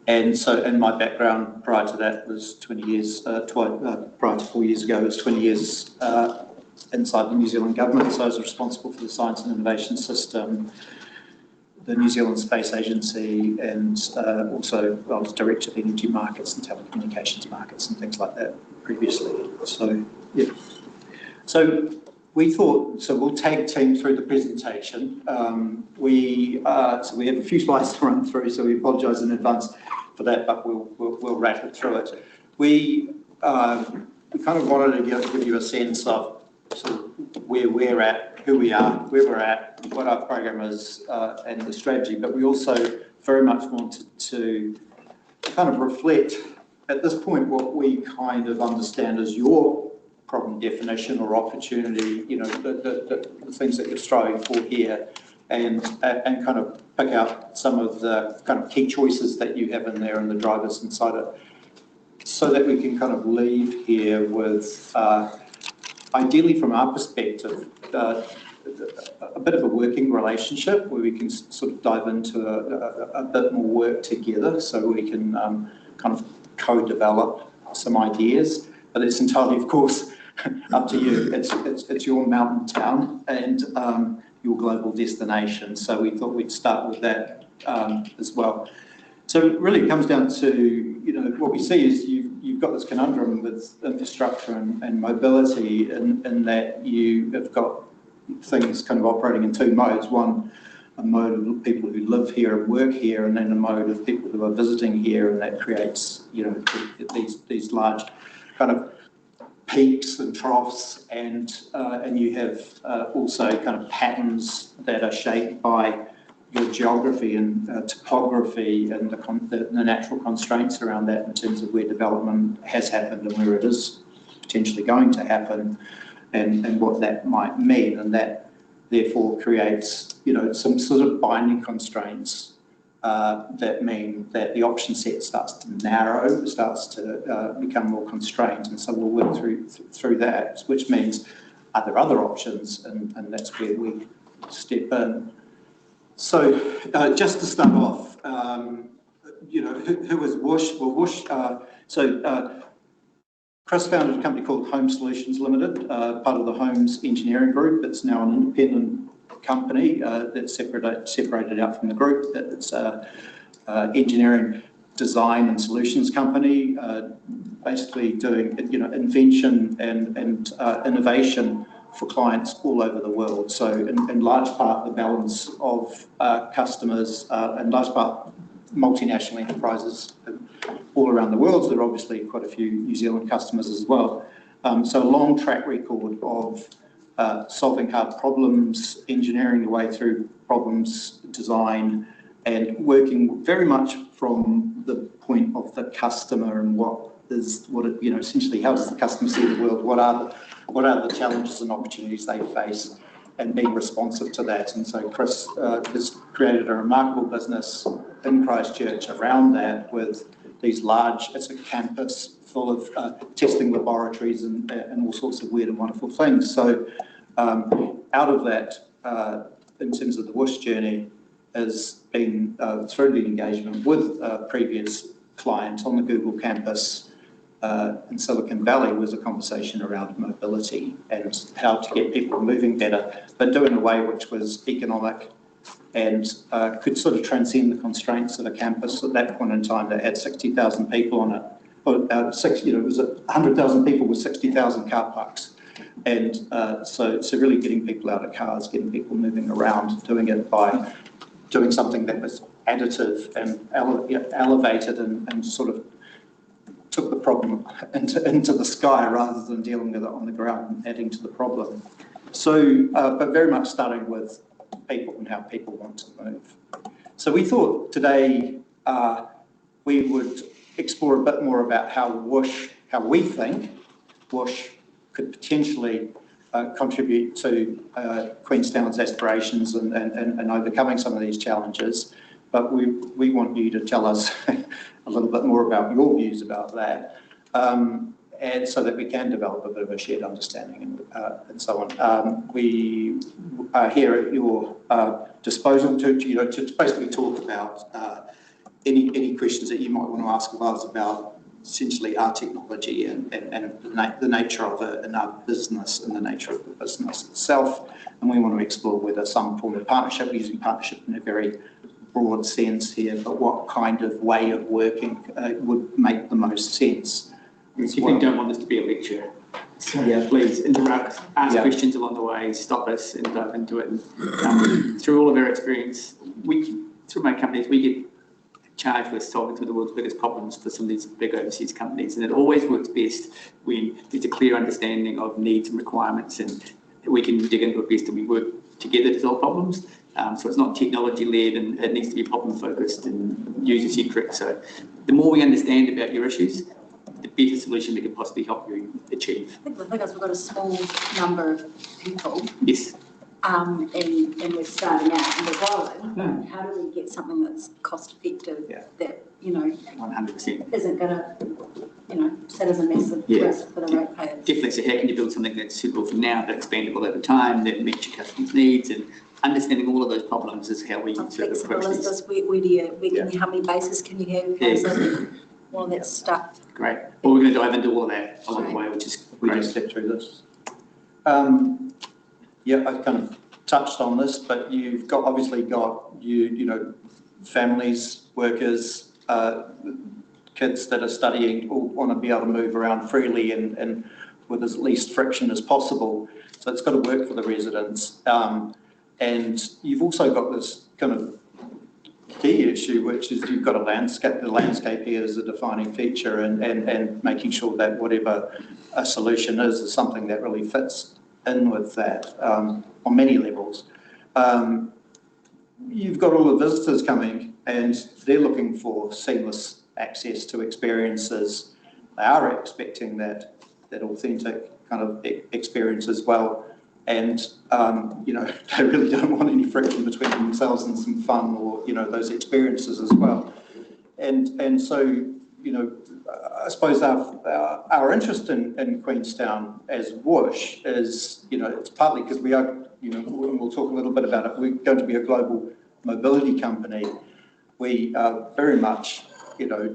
And so, and my background prior to that was 20 years, prior to 4 years ago, was 20 years inside the New Zealand government. So I was responsible for the science and innovation system, the New Zealand Space Agency, and also I was director of energy markets and telecommunications markets and things like that previously. So, yeah. So we thought, so we'll tag team through the presentation. So we have a few slides to run through, so we apologise in advance for that, but we'll rattle through it. We kind of wanted to give you a sense of sort of where we're at, who we are, where we're at, what our program is, and the strategy. But we also very much wanted to kind of reflect at this point what we kind of understand as your problem definition or opportunity, you know, the things that you're striving for here, and kind of pick out some of the kind of key choices that you have in there and the drivers inside it, so that we can kind of leave here with, ideally from our perspective, a bit of a working relationship where we can sort of dive into a bit more work together, so we can kind of co-develop some ideas. But it's entirely, of course, up to you. It's your mountain town and your global destination. So we thought we'd start with that as well. So it really comes down to, you know, what we see is you've got this conundrum with infrastructure and mobility, in that you have got things kind of operating in two modes. One, a mode of people who live here and work here, and then a mode of people who are visiting here, and that creates, you know, these large kind of peaks and troughs, and you have also kind of patterns that are shaped by your geography and topography and the natural constraints around that in terms of where development has happened and where it is potentially going to happen, and what that might mean, and that therefore creates, you know, some sort of binding constraints that mean that the option set starts to narrow, starts to become more constrained, and so we'll work through that, which means are there other options, and that's where we step in. So just to start off, you know, who is WHOOSH? Well, WHOOSH, Chris founded a company called Home Solutions Limited, part of the Homes Engineering Group. It's now an independent company that's separated out from the group. It's engineering, design and solutions company, basically doing, you know, invention and innovation for clients all over the world. So in large part the balance of customers, in large part multinational enterprises all around the world. So there are obviously quite a few New Zealand customers as well. So a long track record of solving hard problems, engineering your way through problems, design, and working very much from the point of the customer and you know, essentially how does the customer see the world, what are the challenges and opportunities they face, and being responsive to that. And so Chris has created a remarkable business in Christchurch around that, with these large, it's a campus full of testing laboratories and all sorts of weird and wonderful things. So out of that, in terms of the WHOOSH journey, has been through the engagement with a previous client on the Google campus in Silicon Valley, was a conversation around mobility and how to get people moving better, but do it in a way which was economic and could sort of transcend the constraints of a campus. At that point in time, that had 60,000 people on it. You know, it was 100,000 people with 60,000 car parks. And so really getting people out of cars, getting people moving around, doing it by doing something that was additive and elevated and sort of took the problem into the sky rather than dealing with it on the ground and adding to the problem. So, but very much starting with people and how people want to move. So we thought today we would explore a bit more about how we think WHOOSH could potentially contribute to Queenstown's aspirations and overcoming some of these challenges. But we want you to tell us a little bit more about your views about that, and so that we can develop a bit of a shared understanding and so on. We are here at your disposal to basically talk about any questions that you might want to ask of us about essentially our technology and the nature of it and our business and the nature of the business itself. And we want to explore whether some form of partnership, using partnership in a very broad sense here, but what kind of way of working would make the most sense. If you don't want this to be a lecture, so please interrupt, ask questions along the way, stop us and dive into it. And, through all of our experience, through my companies, we get charged with solving some of the world's biggest problems for some of these big overseas companies, and it always works best when there's a clear understanding of needs and requirements, and we can dig into it best and we work together to solve problems. So it's not technology-led, and it needs to be problem-focused and user-centric. So the more we understand about your issues, the better solution we can possibly help you achieve. I think the thing is we've got a small number of people. Yes. And we're starting out and we're growing. How do we get something that's cost effective that, 100% isn't going to, sit as a massive risk for the ratepayers? Definitely. So how can you build something that's suitable for now, but expandable over time, that meets your customers' needs, and understanding all of those problems is how we sort of flexible approach is this. this? How many bases can you have? All that stuff. Great. Well, we're going to dive into all of that along the way, which is we great. just step through this. I kind of touched on this, but you've obviously got families, workers, kids that are studying all want to be able to move around freely and with as least friction as possible. So it's got to work for the residents. And you've also got this kind of key issue, which is you've got a landscape. The landscape here is a defining feature, and making sure that whatever a solution is something that really fits in with that on many levels. You've got all the visitors coming, and they're looking for seamless access to experiences. They are expecting that authentic kind of experience as well. And, they really don't want any friction between themselves and some fun or, those experiences as well. And so, I suppose our interest in Queenstown as WHOOSH is, it's partly because we are, and we'll talk a little bit about it, we're going to be a global mobility company. We are very much,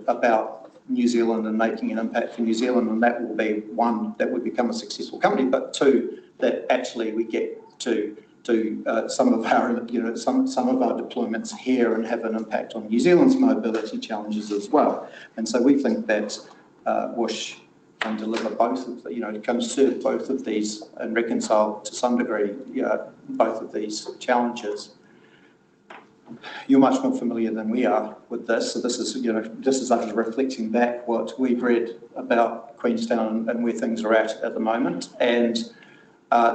about New Zealand and making an impact for New Zealand, and that will be one, that would become a successful company, but two, that actually we get to do some of our deployments here and have an impact on New Zealand's mobility challenges as well. And so we think that WHOOSH can deliver both of the, can serve both of these and reconcile to some degree both of these challenges. You're much more familiar than we are with this, so this is us reflecting back what we've read about Queenstown and where things are at the moment, and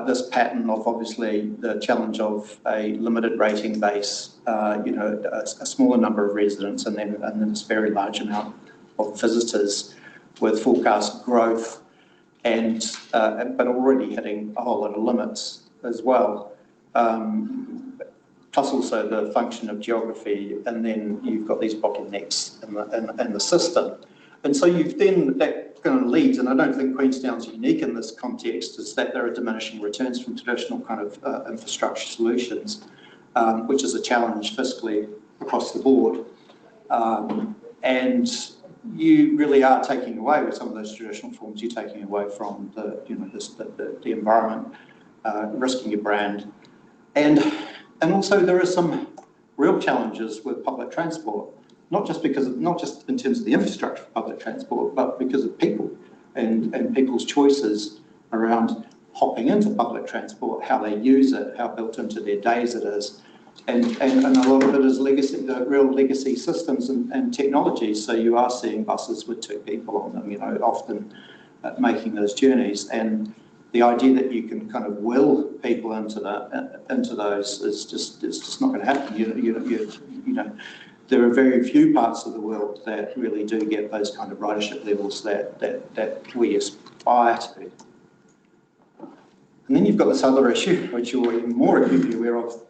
this pattern of obviously the challenge of a limited rating base, a smaller number of residents, and then this very large amount of visitors with forecast growth, and but already hitting a whole lot of limits as well. Plus also the function of geography, and then you've got these bottlenecks in the system. And so that kind of leads, and I don't think Queenstown's unique in this context, is that there are diminishing returns from traditional kind of infrastructure solutions, which is a challenge fiscally across the board. And you really are taking away with some of those traditional forms, you're taking away from the environment, risking your brand. And also there are some real challenges with public transport, not just in terms of the infrastructure for public transport, but because of people and people's choices around hopping into public transport, how they use it, how built into their days it is. And a lot of it is legacy, the real legacy systems and technologies. So you are seeing buses with 2 people on them, often making those journeys. And the idea that you can kind of will people into those is just not going to happen. There are very few parts of the world that really do get those kind of ridership levels that we aspire to. And then you've got this other issue, which you're even more acutely aware of,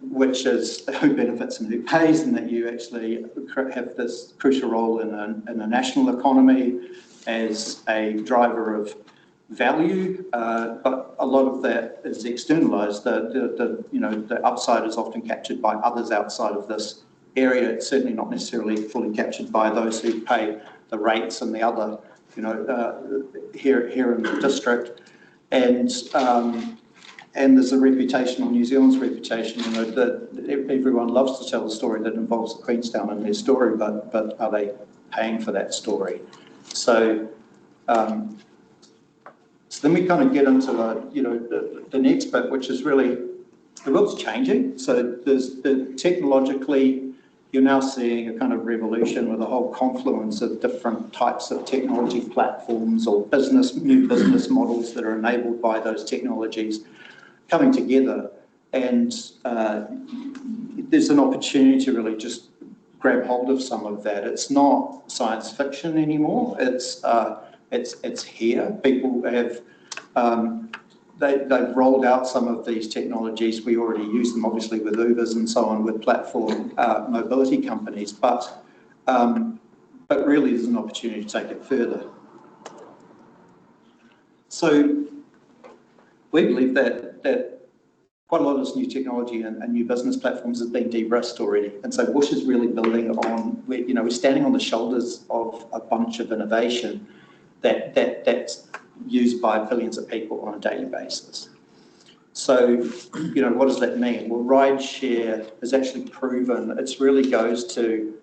which is who benefits and who pays, and that you actually have this crucial role in a national economy as a driver of value, but a lot of that is externalised. The upside is often captured by others outside of this area. It's certainly not necessarily fully captured by those who pay the rates and the other, here in the district. And there's a reputation, on New Zealand's reputation, that everyone loves to tell a story that involves the Queenstown in their story, but are they paying for that story? So, so then we kind of get into the next bit, which is really, the world's changing. So technologically, you're now seeing a kind of revolution with a whole confluence of different types of technology platforms or new business models that are enabled by those technologies coming together. And there's an opportunity to really just grab hold of some of that. It's not science fiction anymore. It's here. People have they've rolled out some of these technologies. We already use them, obviously, with Ubers and so on, with platform mobility companies. But really, there's an opportunity to take it further. So we believe that quite a lot of this new technology and new business platforms have been de-risked already. And so WHOOSH is really building on, we're standing on the shoulders of a bunch of innovation that's used by billions of people on a daily basis. So, what does that mean? Well, rideshare is actually proven. It really goes to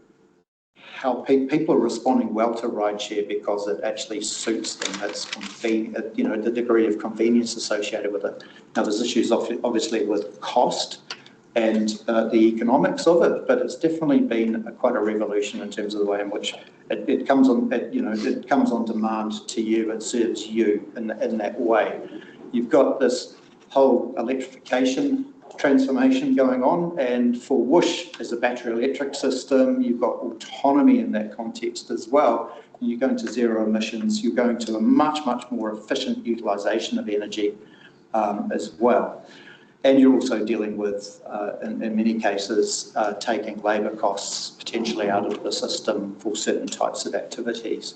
how people are responding well to rideshare because it actually suits them. It's convenient, the degree of convenience associated with it. Now, there's issues obviously with cost and the economics of it, but it's definitely been quite a revolution in terms of the way in which it comes on. It comes on demand to you. It serves you in that way. You've got this whole electrification transformation going on, and for WHOOSH as a battery electric system, you've got autonomy in that context as well. You're going to zero emissions. You're going to a much more efficient utilisation of energy as well. And you're also dealing with, in many cases, taking labour costs potentially out of the system for certain types of activities.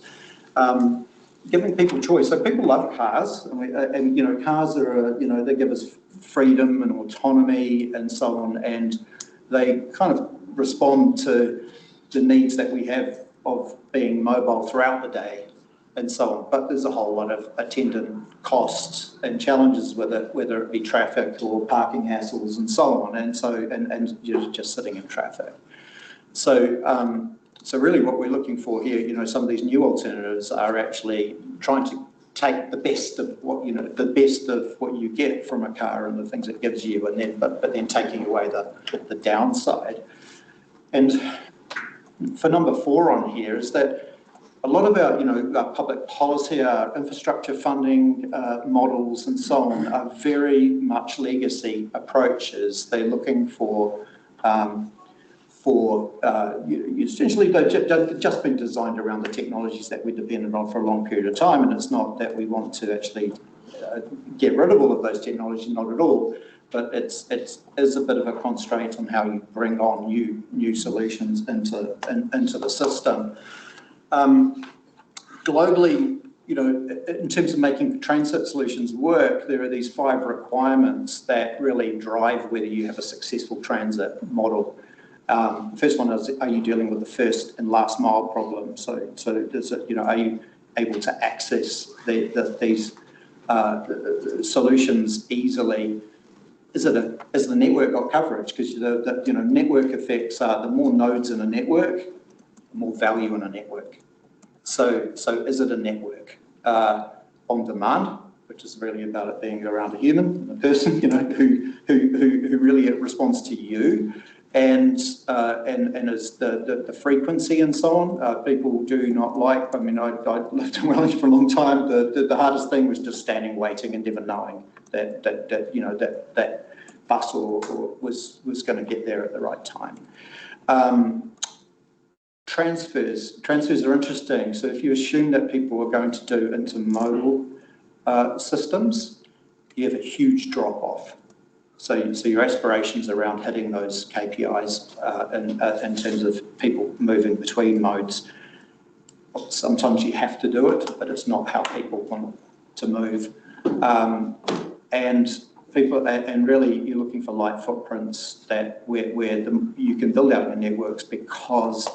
Giving people choice. So people love cars, and cars are, they give us freedom and autonomy and so on, and they kind of respond to the needs that we have of being mobile throughout the day and so on. But there's a whole lot of attendant costs and challenges with it, whether it be traffic or parking hassles and so on, and you're just sitting in traffic. So so really what we're looking for here, some of these new alternatives are actually trying to take the best of what you get from a car and the things it gives you, and then but then taking away the downside. And for number 4 on here is that a lot of our public policy, our infrastructure funding models and so on are very much legacy approaches. They're looking for essentially they've just been designed around the technologies that we're dependent on for a long period of time, and it's not that we want to actually get rid of all of those technologies, not at all, but it is a bit of a constraint on how you bring on new solutions into the system. Globally, in terms of making transit solutions work, there are these 5 requirements that really drive whether you have a successful transit model. First one is, are you dealing with the first and last mile problem? So does it, are you able to access these solutions easily? Is the network got coverage? Because network effects are, the more nodes in a network, the more value in a network. So is it a network on demand, which is really about it being around a human, a person, who really responds to you, and is the frequency and so on. People do not like. I lived in Wellington for a long time. The hardest thing was just standing waiting and never knowing that bus or was going to get there at the right time. Transfers are interesting. So if you assume that people are going to do intermodal systems, you have a huge drop-off. So your aspirations around hitting those KPIs in terms of people moving between modes, sometimes you have to do it, but it's not how people want to move. And people, and really you're looking for light footprints that where you can build out your networks because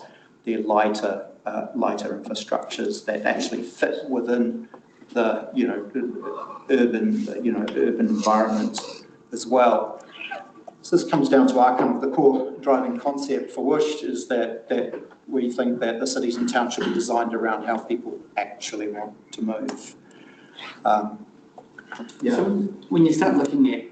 they're lighter infrastructures that actually fit within the urban environment as well. So this comes down to our kind of the core driving concept for WHOOSH is that we think that the cities and towns should be designed around how people actually want to move. So when you start looking at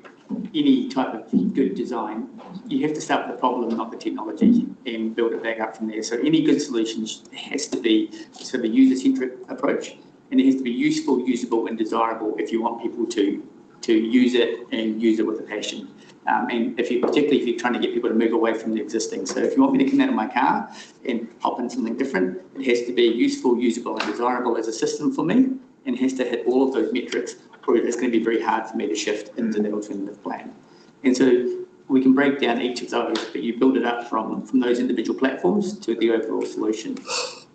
any type of good design, you have to start with the problem, not the technology, and build it back up from there. So any good solution has to be sort of a user-centric approach, and it has to be useful, usable, and desirable if you want people to use it and use it with a passion. And particularly if you're trying to get people to move away from the existing. So if you want me to come out of my car and hop in something different, it has to be useful, usable, and desirable as a system for me, and has to hit all of those metrics, or it's going to be very hard for me to shift into the alternative plan. And so we can break down each of those, but you build it up from those individual platforms to the overall solution.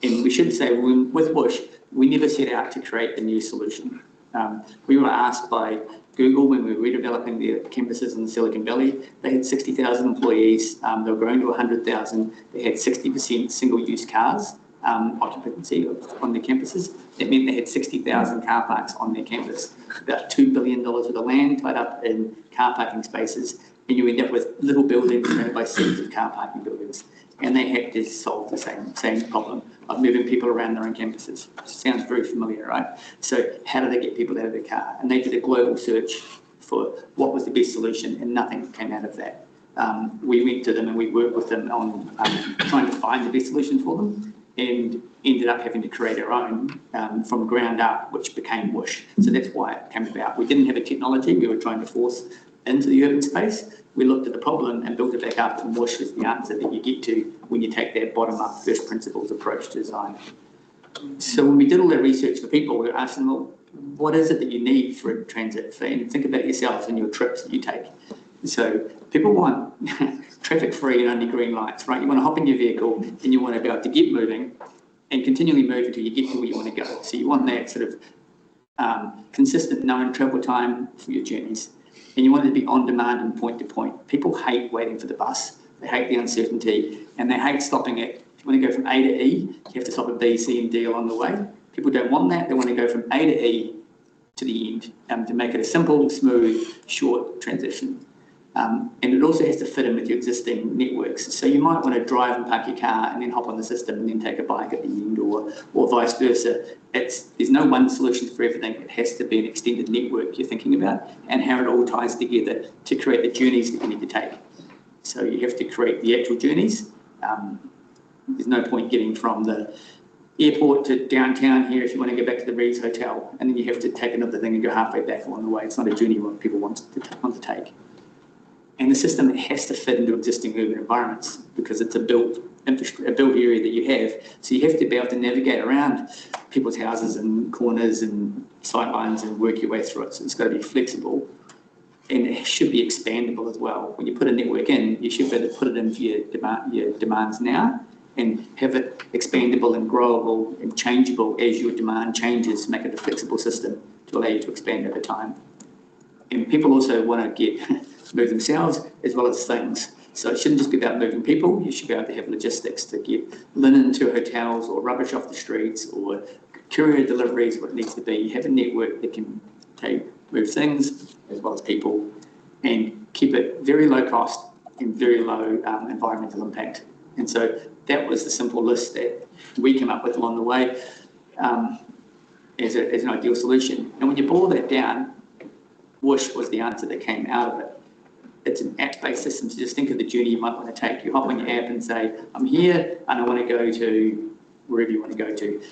And we should say, with WHOOSH, we never set out to create a new solution. We were asked by Google when we were redeveloping their campuses in Silicon Valley. They had 60,000 employees. They were growing to 100,000. They had 60% single-use cars occupancy on their campuses. That meant they had 60,000 car parks on their campus. About $2 billion worth of land tied up in car parking spaces, and you end up with little buildings surrounded by series of car parking buildings. And they had to solve the same problem of moving people around their own campuses. Sounds very familiar, right? So how do they get people out of their car? And they did a global search for what was the best solution, and nothing came out of that. We went to them and we worked with them on trying to find the best solution for them, and ended up having to create our own from ground up, which became WHOOSH. So that's why it came about. We didn't have a technology we were trying to force into the urban space. We looked at the problem and built it back up, and WHOOSH is the answer that you get to when you take that bottom-up first principles approach to design. So when we did all that research for people, we were asking them, well, what is it that you need for a transit? And think about yourself and your trips that you take. So people want traffic-free and only green lights, right? You want to hop in your vehicle and you want to be able to get moving and continually move until you get to where you want to go. So you want that sort of consistent known travel time for your journeys. And you want it to be on demand and point to point. People hate waiting for the bus. They hate the uncertainty, and they hate stopping it. If you want to go from A to E, you have to stop at B, C, and D along the way. People don't want that. They want to go from A to E to the end to make it a simple, smooth, short transition. And it also has to fit in with your existing networks. So you might want to drive and park your car and then hop on the system and then take a bike at the end, or vice versa. There's no one solution for everything. It has to be an extended network you're thinking about, and how it all ties together to create the journeys that you need to take. So you have to create the actual journeys. There's no point getting from the airport to downtown here if you want to go back to the Reed's Hotel, and then you have to take another thing and go halfway back along the way. It's not a journey what people want to take. And the system has to fit into existing urban environments because it's a built area that you have. So you have to be able to navigate around people's houses and corners and sightlines and work your way through it. So it's got to be flexible, and it should be expandable as well. When you put a network in, you should be able to put it into your demands now and have it expandable and growable and changeable as your demand changes, make it a flexible system to allow you to expand over time. And people also want to move themselves as well as things. So it shouldn't just be about moving people. You should be able to have logistics to get linen to hotels or rubbish off the streets or courier deliveries, what it needs to be. You have a network that can move things as well as people and keep it very low cost and very low environmental impact. And so that was the simple list that we came up with along the way as an ideal solution. And when you boil that down, WHOOSH was the answer that came out of it. It's an app-based system, so just think of the journey you might want to take. You hop on your app and say, I'm here and I want to go to wherever you want to go to.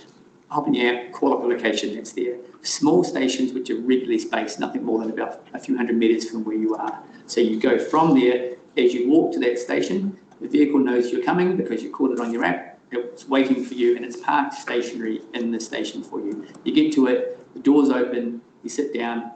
Hop in your app, call up the location that's there. Small stations which are regularly spaced, nothing more than about a few hundred metres from where you are. So you go from there, as you walk to that station, the vehicle knows you're coming because you called it on your app. It's waiting for you and it's parked stationary in the station for you. You get to it, the door's open, you sit down,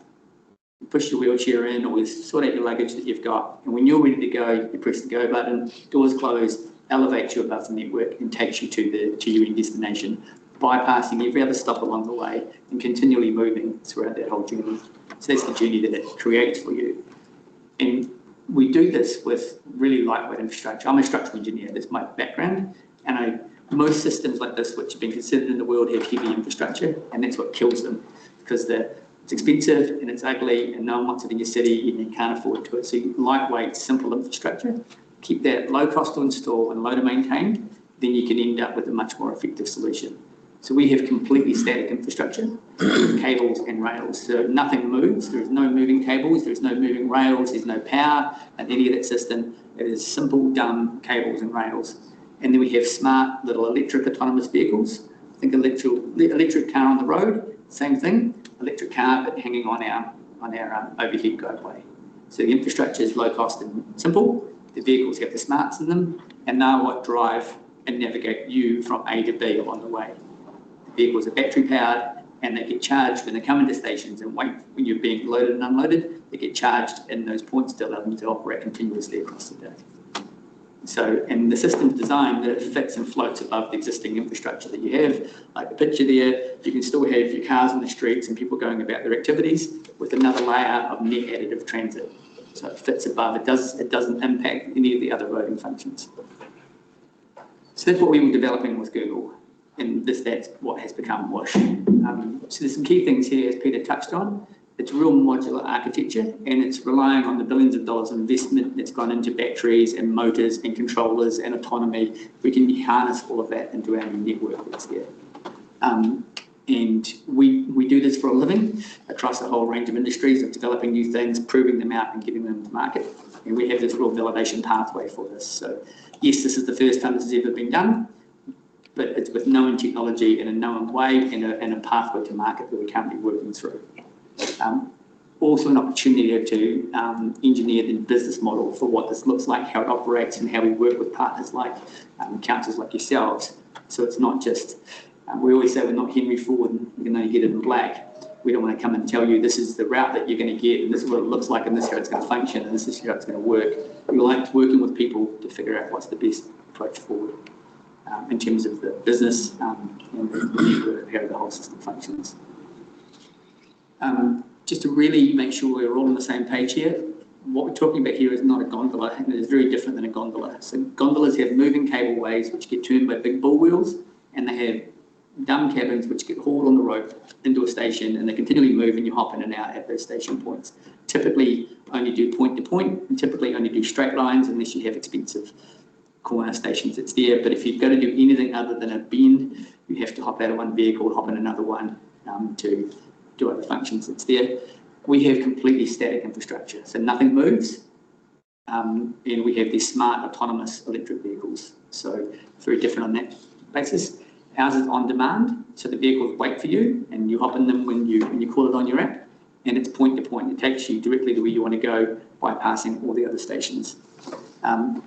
you push your wheelchair in or you sort out your luggage that you've got. And when you're ready to go, you press the go button, doors close, elevates you above the network and takes you to your end destination, bypassing every other stop along the way and continually moving throughout that whole journey. So that's the journey that it creates for you. And we do this with really lightweight infrastructure. I'm a structural engineer, that's my background, and most systems like this, which have been considered in the world, have heavy infrastructure, and that's what kills them, because it's expensive and it's ugly and no one wants it in your city and you can't afford to. So lightweight, simple infrastructure, keep that low cost to install and low to maintain, then you can end up with a much more effective solution. So we have completely static infrastructure with cables and rails. So nothing moves, there's no moving cables, there's no moving rails, there's no power in any of that system. It is simple, dumb cables and rails. And then we have smart little electric autonomous vehicles. Think electric car on the road, same thing, electric car but hanging on our overhead guideway. So the infrastructure is low cost and simple. The vehicles have the smarts in them, and now what drive and navigate you from A to B along the way. The vehicles are battery powered and they get charged when they come into stations and wait when you're being loaded and unloaded. They get charged in those points to allow them to operate continuously across the day. So, and the system's designed that it fits and floats above the existing infrastructure that you have. Like the picture there, you can still have your cars on the streets and people going about their activities with another layer of net additive transit. So it fits above, it doesn't impact any of the other roading functions. So that's what we were developing with Google, and that's what has become WHOOSH. So there's some key things here, as Peter touched on. It's real modular architecture, and it's relying on the billions of dollars of investment that's gone into batteries and motors and controllers and autonomy. We can harness all of that into our new network that's there. And we do this for a living across a whole range of industries of developing new things, proving them out and getting them to market. And we have this real validation pathway for this. So yes, this is the first time this has ever been done, but it's with known technology in a known way and a pathway to market that we're currently working through. Also an opportunity to engineer the business model for what this looks like, how it operates, and how we work with partners like councils like yourselves. So it's not just, we always say we're not Henry Ford and you can only get it in black. We don't want to come and tell you this is the route that you're going to get and this is what it looks like and this is how it's going to function and this is how it's going to work. We like working with people to figure out what's the best approach forward in terms of the business and how the whole system functions. Just to really make sure we're all on the same page here, what we're talking about here is not a gondola, and it is very different than a gondola. So gondolas have moving cableways which get turned by big bull wheels, and they have dumb cabins which get hauled on the rope into a station, and they continually move and you hop in and out at those station points. Typically only do point to point, and typically only do straight lines unless you have expensive corner stations that's there. But if you're going to do anything other than a bend, you have to hop out of one vehicle, hop in another one to do other functions that's there. We have completely static infrastructure, so nothing moves, and we have these smart autonomous electric vehicles, so very different on that basis. Ours is on demand, so the vehicles wait for you and you hop in them when you call it on your app, and it's point to point. It takes you directly to where you want to go, bypassing all the other stations.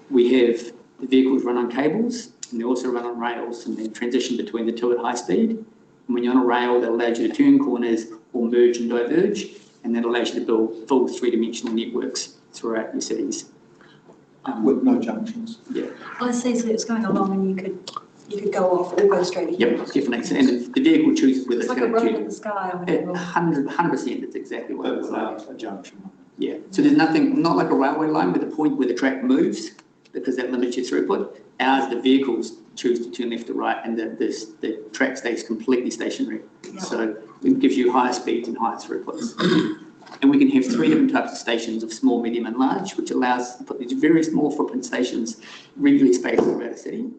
We have the vehicles run on cables, and they also run on rails, and they transition between the two at high speed. And when you're on a rail, that allows you to turn corners or merge and diverge, and that allows you to build full three-dimensional networks throughout your cities. With no junctions. Yeah. I see, so it's going along and you could go off or go straight ahead. Yep, definitely. And the vehicle chooses whether it's like a rocket in the sky or whatever. 100%, it's exactly what it's like. A junction. Yeah, so there's nothing, not like a railway line with a point where the track moves, because that limits your throughput. Ours, the vehicles choose to turn left or right, and the track stays completely stationary. Yep. So it gives you higher speeds and higher throughputs. And we can have 3 different types of stations of small, medium and large, which allows us to put these very small footprint stations regularly spaced throughout a city,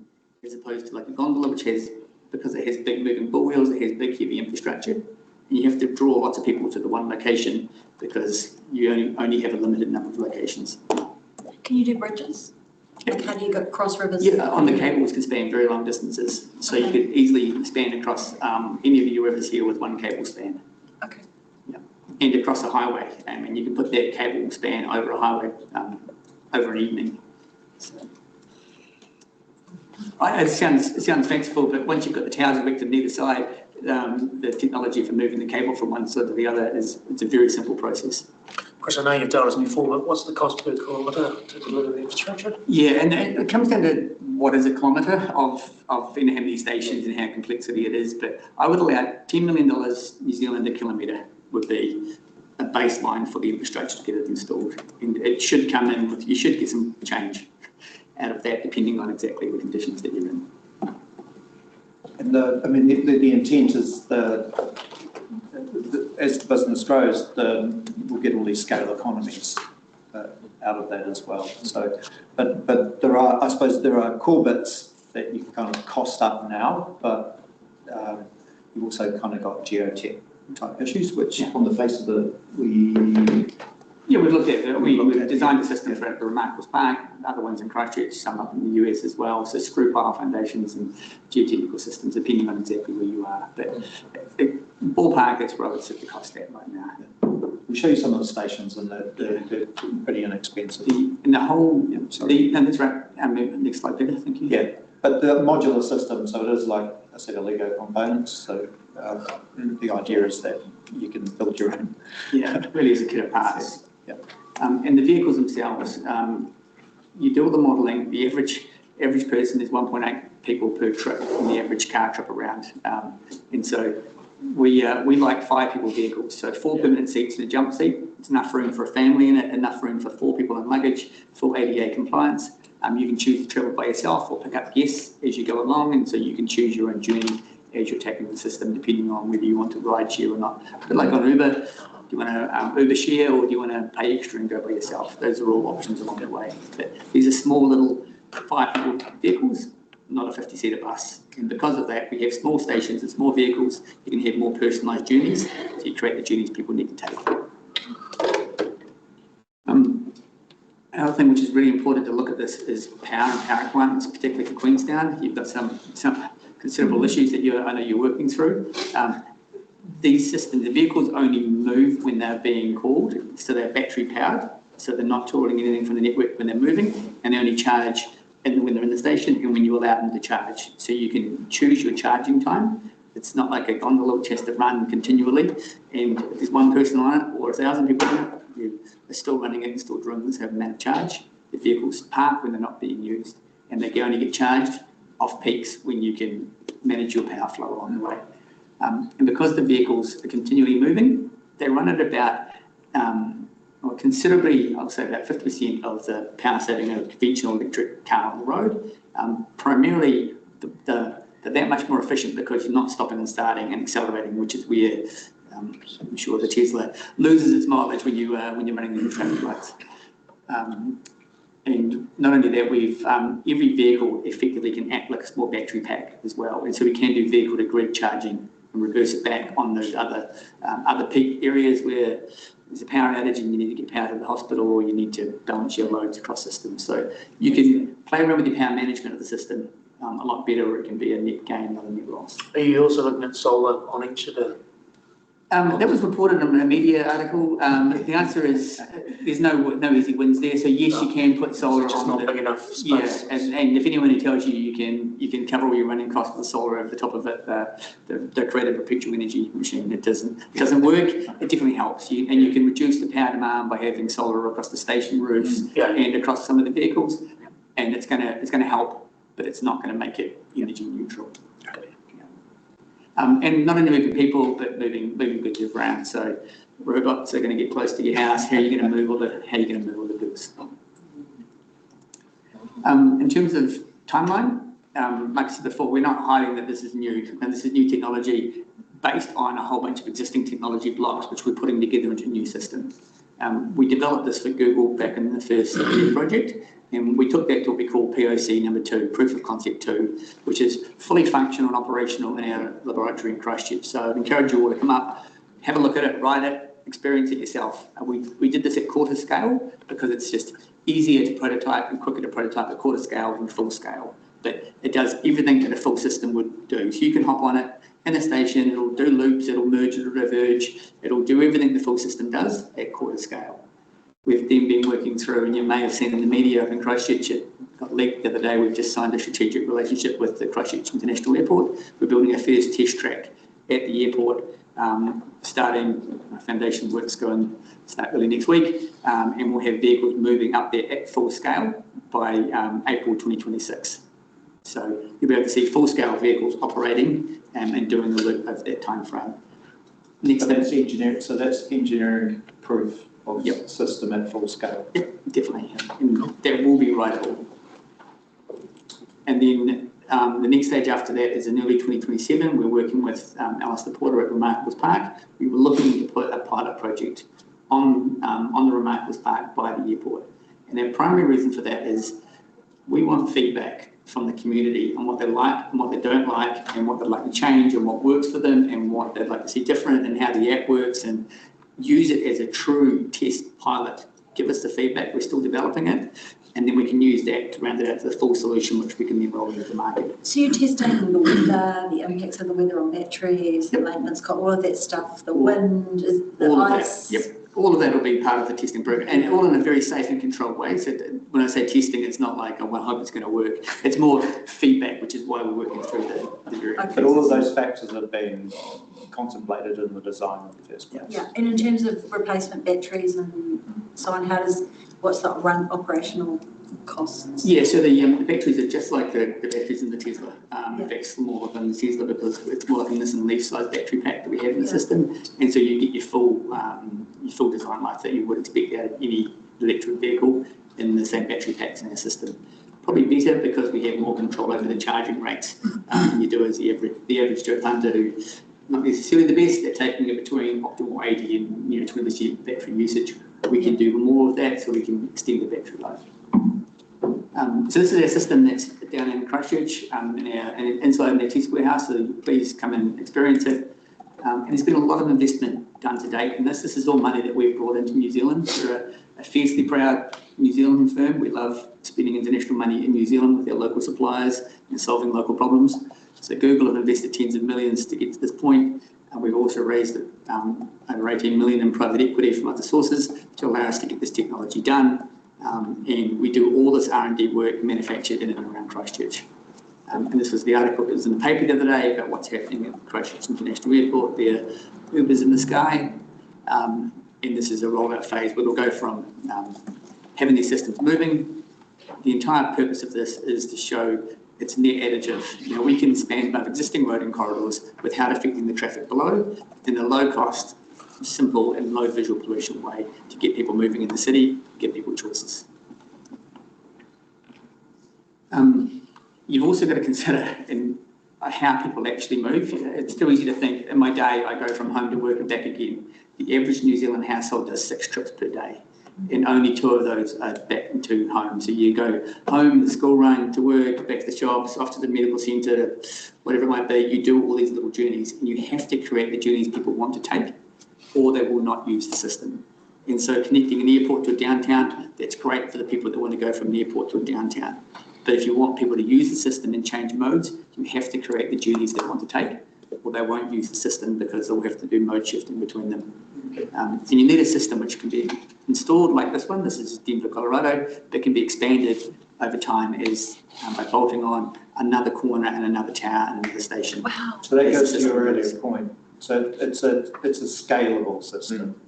as opposed to like a gondola, which has, because it has big moving bull wheels, it has big heavy infrastructure. And you have to draw lots of people to the one location because you only have a limited number of locations. Can you do bridges? Like how do you go cross rivers? Yeah, on the cables can span very long distances. So you could easily span across any of your rivers here with one cable span. Okay. Yeah. And across a highway. And you can put that cable span over a highway over an evening. So, it sounds fanciful, but once you've got the towers erected on either side, the technology for moving the cable from one side to the other it's a very simple process. Of course, I know you've told us before, but what's the cost per kilometre to deliver the infrastructure? Yeah, and it comes down to what is a kilometre of how many stations and how complexity it is, but I would allow $10 million New Zealand a kilometre would be a baseline for the infrastructure to get it installed. And it should come in with, you should get some change out of that depending on exactly the conditions that you're in. And the intent is as the business grows, we'll get all these scale economies out of that as well. So, but there are, I suppose, there are core bits that you can kind of cost up now, but you've also kind of got geotech type issues, which on the face of it, we've looked at it. We've designed the system for the Remarkables Park, other ones in Christchurch, some up in the US as well. So screw pile foundations and geotechnical systems, depending on exactly where you are. But the ballpark, that's where I would set the cost at right now. We'll show you some of the stations, and they're pretty inexpensive. That's right. Next slide, Peter. Thank you. Yeah, but the modular system, so it is like a set of Lego components. So the idea is that you can build your own. Yeah, it really is a kit of parts. Yeah. And the vehicles themselves, you do all the modelling. The average person is 1.8 people per trip in the average car trip around. And so we like 5 people vehicles. So 4 permanent seats and a jump seat. It's enough room for a family in it, enough room for 4 people in luggage, full ADA compliance. You can choose to travel by yourself or pick up guests as you go along, and so you can choose your own journey as you're tackling the system, depending on whether you want to ride share or not. But like on Uber, do you want to Uber share, or do you want to pay extra and go by yourself? Those are all options along the way. But these are small little 5 people vehicles, not a 50-seater bus. And because of that, we have small stations and small vehicles. You can have more personalised journeys, so you create the journeys people need to take. Another thing which is really important to look at this is power and power requirements, particularly for Queenstown. You've got some considerable issues that I know you're working through. These systems, the vehicles only move when they're being called, so they're battery powered, so they're not drawing anything from the network when they're moving, and they only charge when they're in the station and when you allow them to charge. So you can choose your charging time. It's not like a gondola which has to run continually, and if there's one person on it or 1,000 people on it, they're still running it and still drawing this amount of charge. The vehicles park when they're not being used, and they can only get charged off peaks when you can manage your power flow along the way. And because the vehicles are continually moving, they run at about, considerably, I'll say about 50% of the power saving of a conventional electric car on the road. Primarily, they're that much more efficient because you're not stopping and starting and accelerating, which is where I'm sure the Tesla loses its mileage when you're running the traffic lights. And not only that, we've every vehicle effectively can act like a small battery pack as well, and so we can do vehicle to grid charging and reverse it back on those other peak areas where there's a power outage and you need to get power to the hospital, or you need to balance your loads across systems. So you can play around with the power management of the system a lot better, or it can be a net gain, not a net loss. Are you also looking at solar on each of the? That was reported in a media article. The answer is there's no easy wins there. So yes, you can put solar on. It's just not big enough space. Yeah, and if anyone who tells you you can cover all your running costs with solar over the top of it, they're creating a perpetual energy machine. It doesn't work. It definitely helps you, and you can reduce the power demand by having solar across the station roofs and across some of the vehicles, and it's gonna help, but it's not going to make it energy neutral. And not only moving people, but moving goods around. So robots are going to get close to your house. How are you going to move all the goods? In terms of timeline, like I said before, we're not hiding that this is new, and this is new technology based on a whole bunch of existing technology blocks, which we're putting together into a new system. We developed this for Google back in the first project, and we took that to what we call POC number 2, Proof of Concept 2, which is fully functional and operational in our laboratory in Christchurch. So I'd encourage you all to come up, have a look at it, write it, experience it yourself. We did this at quarter scale because it's just easier to prototype and quicker to prototype at quarter scale than full scale. But it does everything that a full system would do. So you can hop on it in a station, it'll do loops, it'll merge, it'll diverge, it'll do everything the full system does at quarter scale. We've then been working through, and you may have seen in the media in Christchurch, it got leaked the other day, we've just signed a strategic relationship with the Christchurch International Airport. We're building our first test track at the airport, starting, foundation work's going to start early next week, and we'll have vehicles moving up there at full scale by April 2026. So you'll be able to see full-scale vehicles operating and doing the loop over that time frame. Next So thing, that's engineering, so that's engineering proof of Yep. system at full scale. yep, definitely, and that will be writable. And then the next stage after that is in early 2027. We're working with Alistair Porter at Remarkables Park. We were looking to put a pilot project on the Remarkables Park by the airport. And our primary reason for that is we want feedback from the community on what they like and what they don't like and what they'd like to change and what works for them and what they'd like to see different and how the app works, and use it as a true test pilot. Give us the feedback, we're still developing it, and then we can use that to round it out to the full solution, which we can then roll into the market. So you're testing the weather, the impacts of the weather on batteries, the maintenance cost, all of that stuff, the wind, the All of ice? that, yep. All of that will be part of the testing program, and all in a very safe and controlled way. So when I say testing, it's not like, oh, I hope it's going to work. It's more feedback, which is why we're working through the very. Okay. But all of those factors have been contemplated in the design of the first place. Yeah, and in terms of replacement batteries and so on, what's the operational costs? Yeah, so the batteries are just like the batteries in the Tesla. In fact, smaller than the Tesla because it's more like a Nissan Leaf size battery pack that we have in the system, and so you get your full design life that you would expect out of any electric vehicle in the same battery packs in our system. Probably better because we have more control over the charging rates than you do as the average Joe Punter, who not necessarily the best at taking it between optimal 80 and 20% battery usage. We can do more of that, so we can extend the battery life. So this is our system that's down in Christchurch and inside in our test warehouse, so please come and experience it. And there's been a lot of investment done to date in this. This is all money that we've brought into New Zealand. We're a fiercely proud New Zealand firm. We love spending international money in New Zealand with our local suppliers and solving local problems. So Google have invested tens of millions to get to this point. And we've also raised over 18 million in private equity from other sources to allow us to get this technology done. And we do all this R&D work manufactured in and around Christchurch. And this was the article that was in the paper the other day about what's happening at Christchurch International Airport. There are Ubers in the sky, and this is a rollout phase where we'll go from having these systems moving. The entire purpose of this is to show it's net additive. We can span both existing road and corridors without affecting the traffic below in a low cost, simple and low visual pollution way to get people moving in the city, give people choices. You've also got to consider how people actually move. It's too easy to think, in my day, I go from home to work and back again. The average New Zealand household does 6 trips per day, and only 2 of those are back into home. So you go home, the school run, to work, back to the shops, off to the medical centre, whatever it might be. You do all these little journeys, and you have to create the journeys people want to take, or they will not use the system. And so connecting an airport to a downtown, that's great for the people that want to go from an airport to a downtown. But if you want people to use the system and change modes, you have to create the journeys they want to take, or they won't use the system because they'll have to do mode shifting between them. And you need a system which can be installed like this one. This is Denver, Colorado, that can be expanded over time as by bolting on another corner and another tower and another station. Wow. So that goes to your earlier point. So it's a scalable system.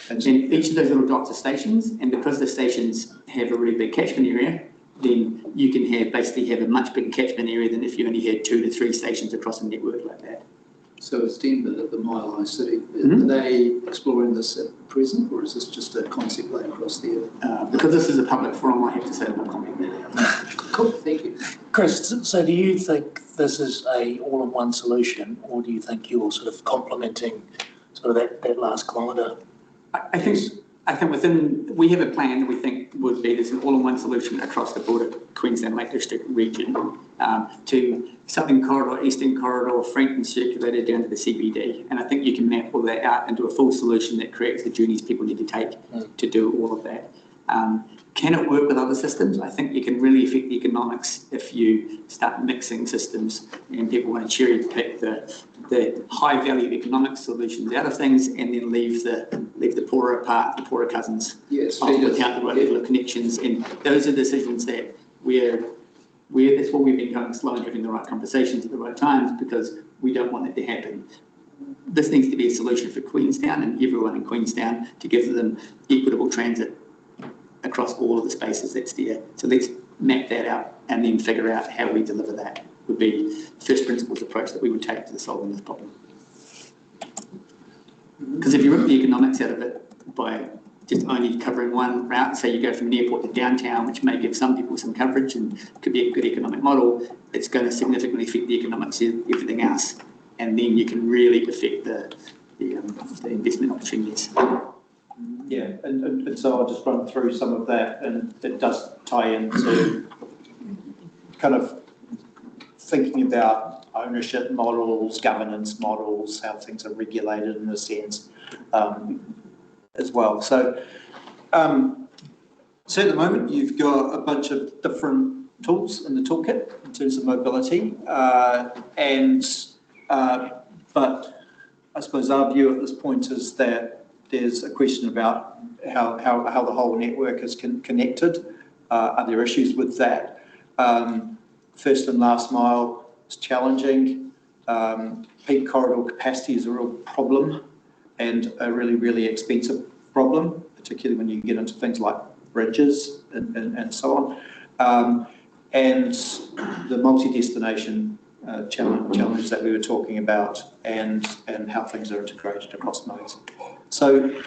And each of those little dots are stations, and because the stations have a really big catchment area, then you can basically have a much bigger catchment area than if you only had 2 to 3 stations across a network like that. So is Denver the Mile High City? Are they exploring this at present, or is this just a concept laid across the earth? Because this is a public forum, I have to say no comment there. Cool, thank you. Chris, so do you think this is a all-in-one solution, or do you think you're sort of complementing sort of that last kilometre? I think we have a plan that we think would be this an all-in-one solution across the border Queensland Lake District region to Southern Corridor, Eastern Corridor, Franklin Circulator down to the CBD. And I think you can map all that out into a full solution that creates the journeys people need to take to do all of that. Can it work with other systems? I think you can really affect the economics if you start mixing systems and people want to cherry pick the high value economic solutions out of things and then leave the poorer part, the poorer cousins without the right level of connections. And those are decisions that that's why we've been going slow and having the right conversations at the right times, because we don't want that to happen. This needs to be a solution for Queenstown and everyone in Queenstown to give them equitable transit across all of the spaces that's there. So let's map that out and then figure out how we deliver that would be the first principles approach that we would take to solving this problem. Because if you rip the economics out of it by just only covering one route, say you go from the airport to downtown, which may give some people some coverage and could be a good economic model, it's going to significantly affect the economics of everything else. And then you can really affect the investment opportunities. Yeah, and so I'll just run through some of that, and it does tie into kind of thinking about ownership models, governance models, how things are regulated in a sense as well. So at the moment you've got a bunch of different tools in the toolkit in terms of mobility, but I suppose our view at this point is that there's a question about how the whole network is connected. Are there issues with that? First and last mile is challenging. Peak corridor capacity is a real problem and a really, really expensive problem, particularly when you get into things like bridges and so on. And the multi-destination challenge that we were talking about, and how things are integrated across modes. So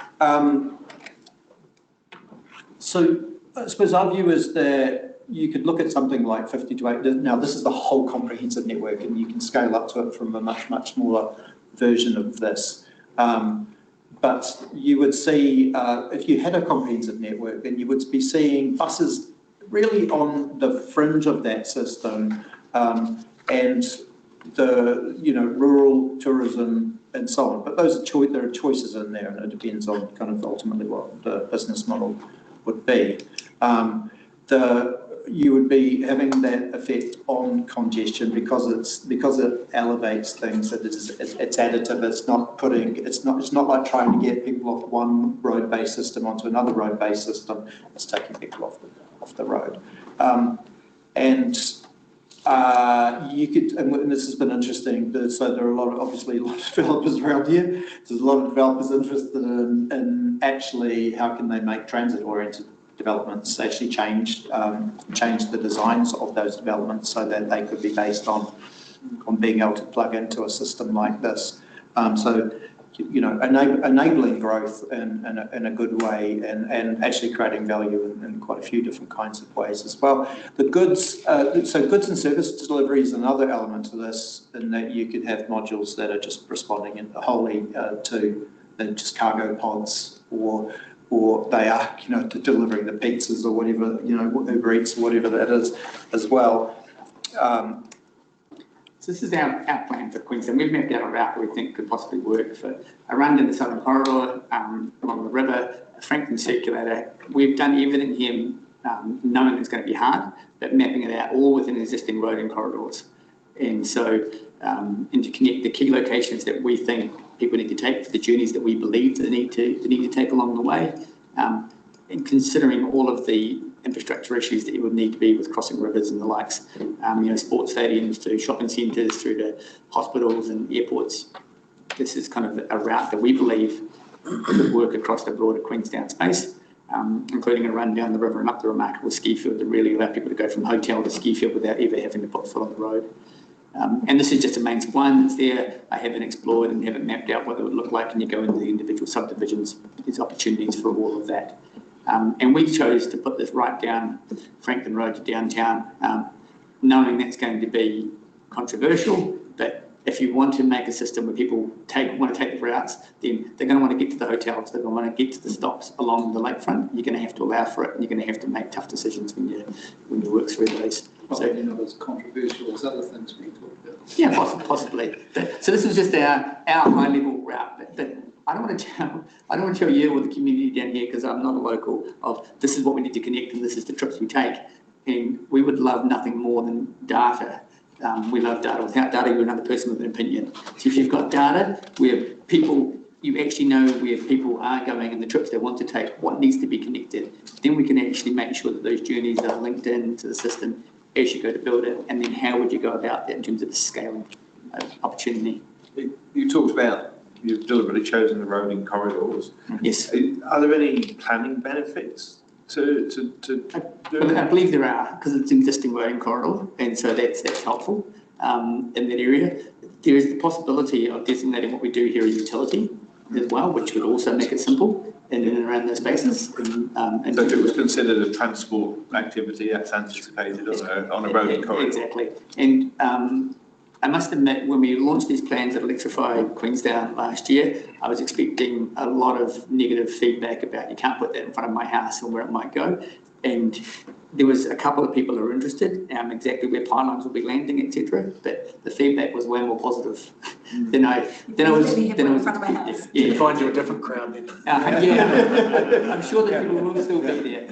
I suppose our view is that you could look at something like 50 to 80. Now, this is the whole comprehensive network, and you can scale up to it from a much, much smaller version of this. But you would see, if you had a comprehensive network, then you would be seeing buses really on the fringe of that system, and the rural tourism and so on. But those are there are choices in there, and it depends on kind of ultimately what the business model would be. You would be having that effect on congestion because it elevates things. That it's additive. It's not like trying to get people off one road-based system onto another road-based system. It's taking people off the road. You could, and this has been interesting. So there are obviously a lot of developers around here. There's a lot of developers interested in actually how can they make transit-oriented developments actually change the designs of those developments so that they could be based on being able to plug into a system like this. Enabling growth in a good way, and actually creating value in quite a few different kinds of ways as well. The goods, so goods and service delivery is another element to this, in that you could have modules that are just responding wholly to just cargo pods, or they are, to delivering the pizzas or whatever, Uber Eats or whatever that is as well. So this is our plan for Queensland. We've mapped out a route that we think could possibly work for a run in the Southern Corridor, along the river, a Franklin circulator. We've done everything here knowing it's going to be hard, but mapping it out all within existing road and corridors. And so, and to connect the key locations that we think people need to take for the journeys that we believe they need to take along the way, and considering all of the infrastructure issues that you would need to be with crossing rivers and the likes, sports stadiums to shopping centres through to hospitals and airports. This is kind of a route that we believe could work across the broader Queenstown space, including a run down the river and up the remarkable ski field to really allow people to go from hotel to ski field without ever having to put foot on the road. And this is just a mains one that's there. I haven't explored and haven't mapped out what it would look like, and you go into the individual subdivisions, there's opportunities for all of that. And we chose to put this right down Franklin Road to downtown, knowing that's going to be controversial, but if you want to make a system where people want to take the routes, then they're going to want to get to the hotels, they're going to want to get to the stops along the lakefront. You're going to have to allow for it, and you're going to have to make tough decisions when you work through those. So, as controversial as other things we talked about. Yeah, possibly. So this is just our high level route. But I don't want to tell you or the community down here, because I'm not a local, of this is what we need to connect and this is the trips we take. And we would love nothing more than data. We love data. Without data, you're another person with an opinion. So if you've got data where people, you actually know where people are going and the trips they want to take, what needs to be connected, then we can actually make sure that those journeys are linked into the system as you go to build it. And then how would you go about that in terms of the scaling opportunity? You talked about you've deliberately chosen the roading corridors. Yes. Are there any planning benefits to do that? I believe there are, because it's an existing roading corridor, and so that's helpful in that area. There is the possibility of designating what we do here a utility, as well, which would also make it simple in and around those spaces. And So if it was considered a transport activity, that's anticipated on a road corridor. Exactly. And I must admit, when we launched these plans at Electrify Queenstown last year, I was expecting a lot of negative feedback about you can't put that in front of my house and where it might go. And there was a couple of people who were interested, exactly where pylons will be landing, etc. But the feedback was way more positive than I was. You find you a different crowd then. Yeah, I'm sure that people will still be there.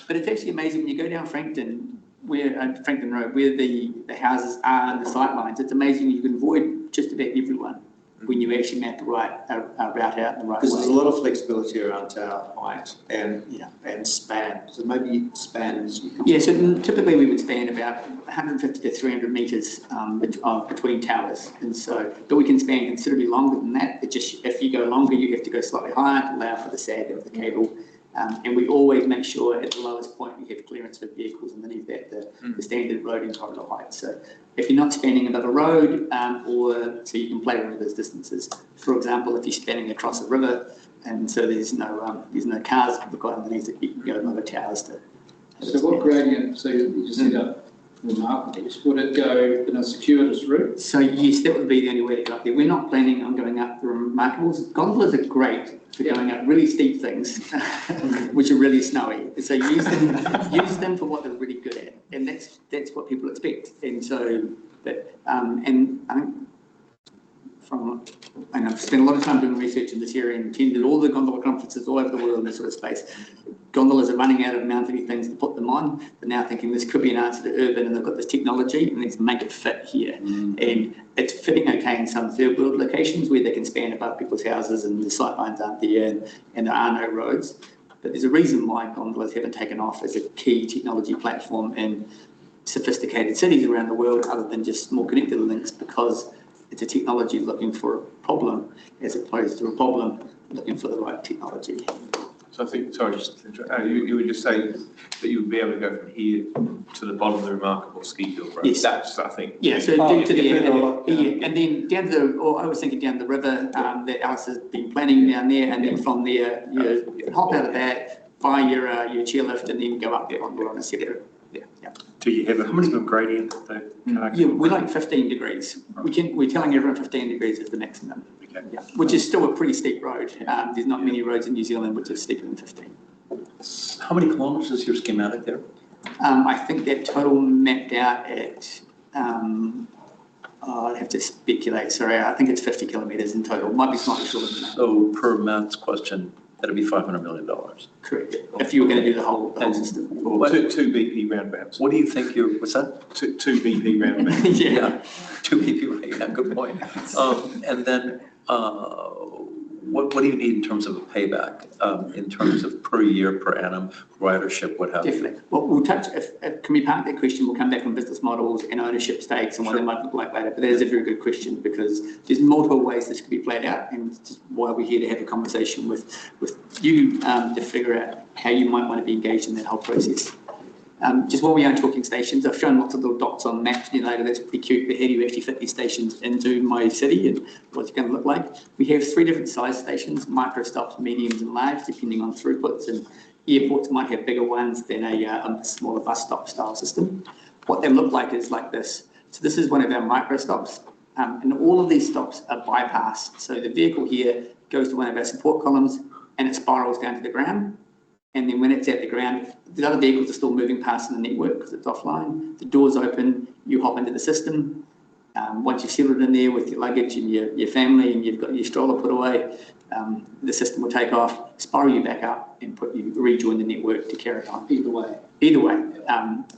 But it's actually amazing when you go down Frankton Road, where the houses are and the sight lines. It's amazing you can avoid just about everyone when you actually map the right route out in the right way. Because there's a lot of flexibility around tower height and span. So maybe spans. Yeah, so typically we would span about 150 to 300 metres between towers, and so but we can span considerably longer than that. It just if you go longer, you have to go slightly higher to allow for the sag of the cable. And we always make sure at the lowest point we have clearance for vehicles underneath that, the standard road and corridor height. So if you're not spanning above a road, or so you can play with those distances. For example, if you're spanning across a river, and so there's no cars required underneath it, you can go over towers to. So what gradient? So you just set up remarkables. Would it go in a circuitous route? So yes, that would be the only way to go up there. We're not planning on going up the remarkables. Gondolas are great for going up really steep things, which are really snowy. So use them for what they're really good at, and that's what people expect. And so, but and I think and I've spent a lot of time doing research in this area and attended all the gondola conferences all over the world in this sort of space. Gondolas are running out of mounting things to put them on. They're now thinking this could be an answer to urban, and they've got this technology, and let's make it fit here. And it's fitting okay in some third world locations where they can span above people's houses and the sight lines aren't there and there are no roads. But there's a reason why gondolas haven't taken off as a key technology platform in sophisticated cities around the world, other than just more connected links, because it's a technology looking for a problem as opposed to a problem looking for the right technology. So I think, sorry, you were just saying that you would be able to go from here to the bottom of the remarkable ski hill road. Yes. That's, I think. Yeah, so down to the and then down to I was thinking down the river that Alice has been planning down there, and then from there you hop out of that, buy your chairlift, and then go up there on a separate. Yeah. Do you have a minimum gradient? Yeah, we're like 15 degrees. We're telling everyone 15 degrees is the maximum. Okay. Yeah, which is still a pretty steep road. There's not many roads in New Zealand which are steeper than 15. How many kilometres is your schematic there? I think that total mapped out at, I'd have to speculate, sorry, I think it's 50 kilometres in total. Might be slightly shorter than that. So per Matt's question, that'd be $500 million. Correct, if you were going to do the whole system. Or two BP roundabouts. What do you think what's that? Two BP roundabouts. Yeah. 2 BP, right, yeah, good point. And then what do you need in terms of a payback, in terms of per year, per annum, ridership, what have you? Definitely. Well, we'll touch, can we park that question? We'll come back on business models and ownership stakes and what they might look like later. But that is a very good question, because there's multiple ways this could be played out, and it's why we're here to have a conversation with you to figure out how you might want to be engaged in that whole process. Just while we are talking stations, I've shown lots of little dots on maps later. That's pretty cute, but how do you actually fit these stations into my city and what's it going to look like? We have 3 different size stations: micro stops, mediums and large, depending on throughputs, and airports might have bigger ones than a smaller bus stop style system. What they look like is like this. So this is one of our micro stops, and all of these stops are bypassed. So the vehicle here goes to one of our support columns and it spirals down to the ground. And then when it's at the ground, the other vehicles are still moving past in the network because it's offline. The door's open, you hop into the system. Once you've settled in there with your luggage and your family and you've got your stroller put away, the system will take off, spiral you back up and rejoin the network to carry on. Either way. Either way.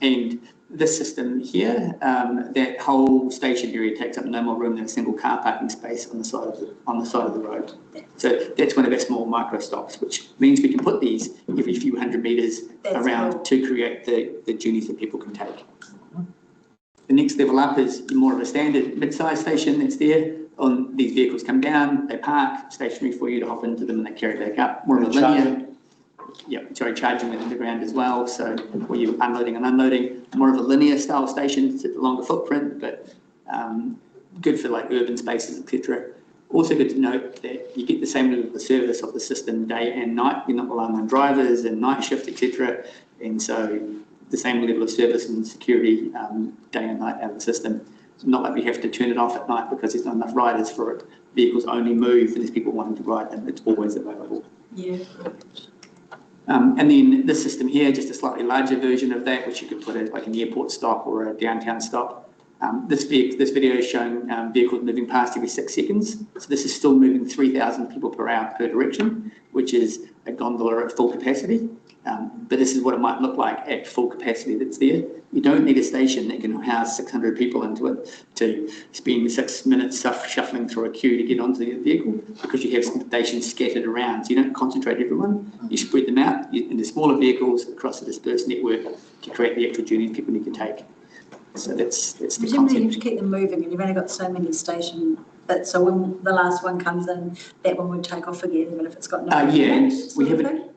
And this system here, that whole station area takes up no more room than a single car parking space on the side of the road. So that's one of our small micro stops, which means we can put these every few hundred metres around to create the journeys that people can take. The next level up is more of a standard mid-sized station that's there. These vehicles come down, they park stationary for you to hop into them, and they carry back up. More of a linear. Charging with underground as well. So where you're unloading and unloading, more of a linear style station, it's a longer footprint, but good for like urban spaces, etc. Also good to note that you get the same level of service of the system day and night. You're not relying on drivers and night shift, etc. And so the same level of service and security day and night out of the system. It's not like we have to turn it off at night because there's not enough riders for it. Vehicles only move and there's people wanting to ride them. It's always available. Yeah. And then this system here, just a slightly larger version of that, which you could put at like an airport stop or a downtown stop. This video is showing vehicles moving past every 6 seconds. So this is still moving 3,000 people per hour per direction, which is a gondola at full capacity. But this is what it might look like at full capacity that's there. You don't need a station that can house 600 people into it to spend 6 minutes shuffling through a queue to get onto the vehicle, because you have stations scattered around. So you don't concentrate everyone, you spread them out into smaller vehicles across a dispersed network to create the actual journey people need to take. So that's the Presumably concept. you have to keep them moving, and you've only got so many stations. So when the last one comes in, that one would take off again, even if it's got no. Yeah, we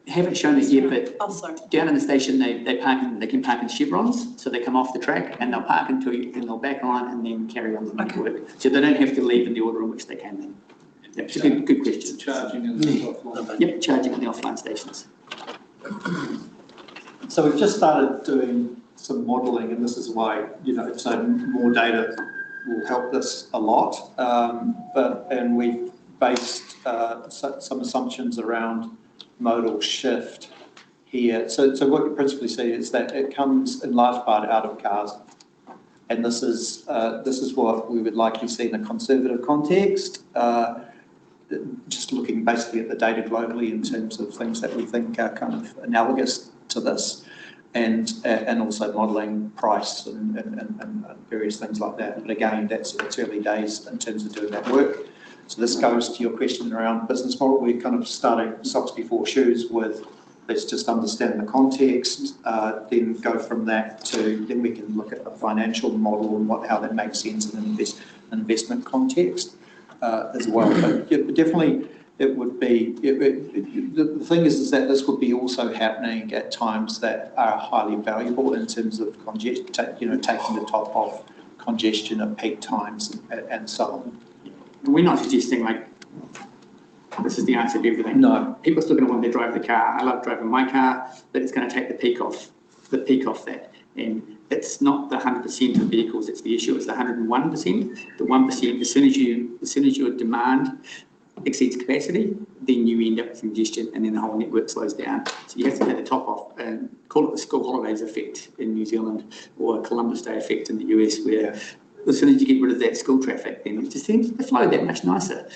haven't shown it yet, but oh, sorry. down in the station they can park in chevrons, so they come off the track and they'll park until you, and they'll back on and then carry on the network. So they don't have to leave in the order in which they came in. That's a good question. Charging in the offline. Yep, charging in the offline stations. So we've just started doing some modelling, and this is why, so more data will help this a lot. And we've based some assumptions around modal shift here. So what you principally see is that it comes in large part out of cars. And this is what we would likely see in a conservative context, just looking basically at the data globally in terms of things that we think are kind of analogous to this. And also modelling price and various things like that. But again, it's early days in terms of doing that work. So this goes to your question around business model. We're kind of starting socks before shoes with, let's just understand the context, then go from that to, then we can look at the financial model and how that makes sense in an investment context as well. But yeah, definitely, it would be, the thing is that this would be also happening at times that are highly valuable in terms of taking the top off congestion at peak times and so on. We're not suggesting like this is the answer to everything. No. People still going to want to drive the car. I love driving my car, but it's going to take the peak off that. And it's not the 100% of vehicles that's the issue, it's the 101%. The 1%, as soon as your demand exceeds capacity, then you end up with congestion and then the whole network slows down. So you have to take the top off and call it the school holidays effect in New Zealand or Columbus Day effect in the US, where as soon as you get rid of that school traffic, then it just seems to flow that much nicer,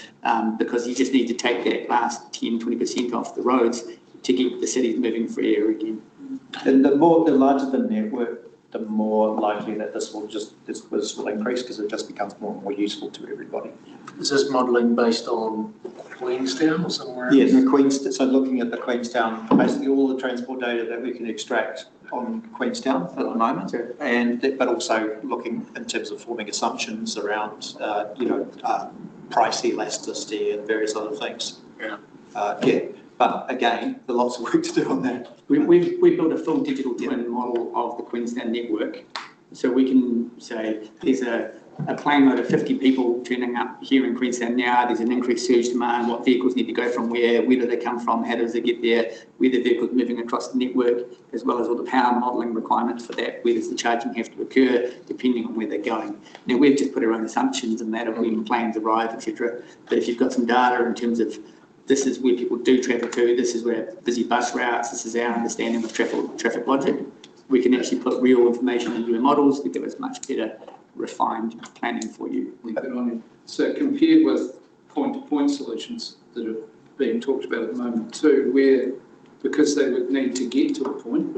because you just need to take that last 10, 20% off the roads to keep the cities moving free air again. And the larger the network, the more likely that this will increase, because it just becomes more and more useful to everybody. Is this modelling based on Queenstown or somewhere else? Yes, Queenstown. So looking at the Queenstown, basically all the transport data that we can extract on Queenstown at the moment, but also looking in terms of forming assumptions around, price elasticity and various other things. But again, there's lots of work to do on that. We built a full digital twin model of the Queenstown network. So we can say there's a plane load of 50 people turning up here in Queenstown now, there's an increased surge demand, what vehicles need to go from where do they come from, how does it get there, where the vehicles moving across the network, as well as all the power modelling requirements for that, where does the charging have to occur, depending on where they're going. Now we've just put our own assumptions in that of when planes arrive, etc. But if you've got some data in terms of this is where people do travel to, this is where busy bus routes, this is our understanding of traffic logic, we can actually put real information into our models to give us much better refined planning for you. So compared with point-to-point solutions that are being talked about at the moment too, where because they would need to get to a point,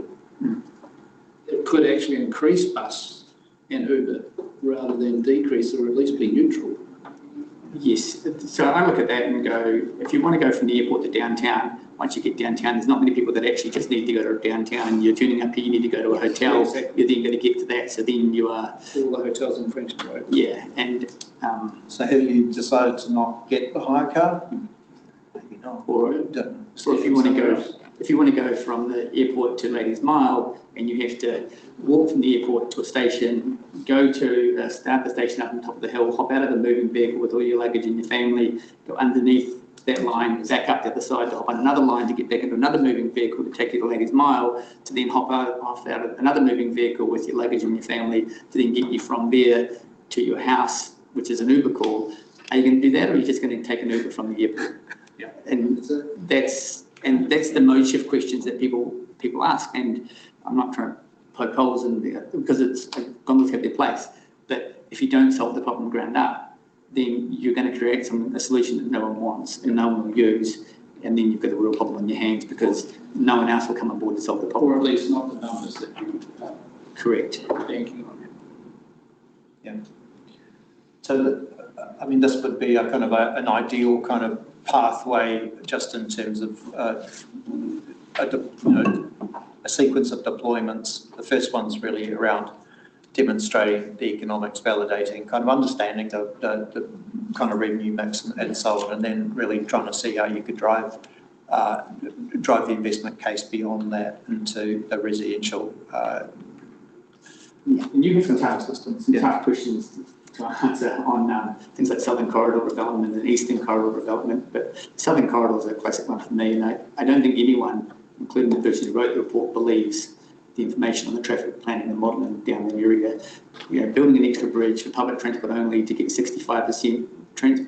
it could actually increase bus and Uber rather than decrease or at least be neutral. Yes, so I look at that and go, if you want to go from the airport to downtown, once you get downtown, there's not many people that actually just need to go to downtown. You're turning up here, you need to go to a hotel, you're then going to get to that, so then you are... All the hotels in French Road. Yeah, and... So have you decided to not get the hire car? Maybe not. Or if you want to go... if you want to go from the airport to Ladies Mile and you have to walk from the airport to a station, go to start the station up on top of the hill, hop out of the moving vehicle with all your luggage and your family, go underneath that line, back up the other side to hop on another line to get back into another moving vehicle to take you to Ladies Mile, to then hop off out of another moving vehicle with your luggage and your family to then get you from there to your house, which is an Uber call. Are you going to do that, or are you just going to take an Uber from the airport? Yeah. And that's the mode shift questions that people ask. And I'm not trying to poke holes in there because it's gondolas have their place. But if you don't solve the problem ground up, then you're going to create a solution that no one wants and no one will use, and then you've got a real problem on your hands because no one else will come on board to solve the problem. Or at least not the numbers that you are Correct. banking on. Yeah. So, I mean, this would be a kind of an ideal kind of pathway, just in terms of a sequence of deployments. The first one's really around demonstrating the economics, validating, kind of understanding the kind of revenue mix and so on, and then really trying to see how you could drive the investment case beyond that into the residential. And you have some tough systems, some tough questions to answer on things like Southern Corridor development and Eastern Corridor development, but Southern Corridor is a classic one for me, and I don't think anyone, including the person who wrote the report, believes the information on the traffic planning and modelling down the area. You know, building an extra bridge for public transport only to get 65%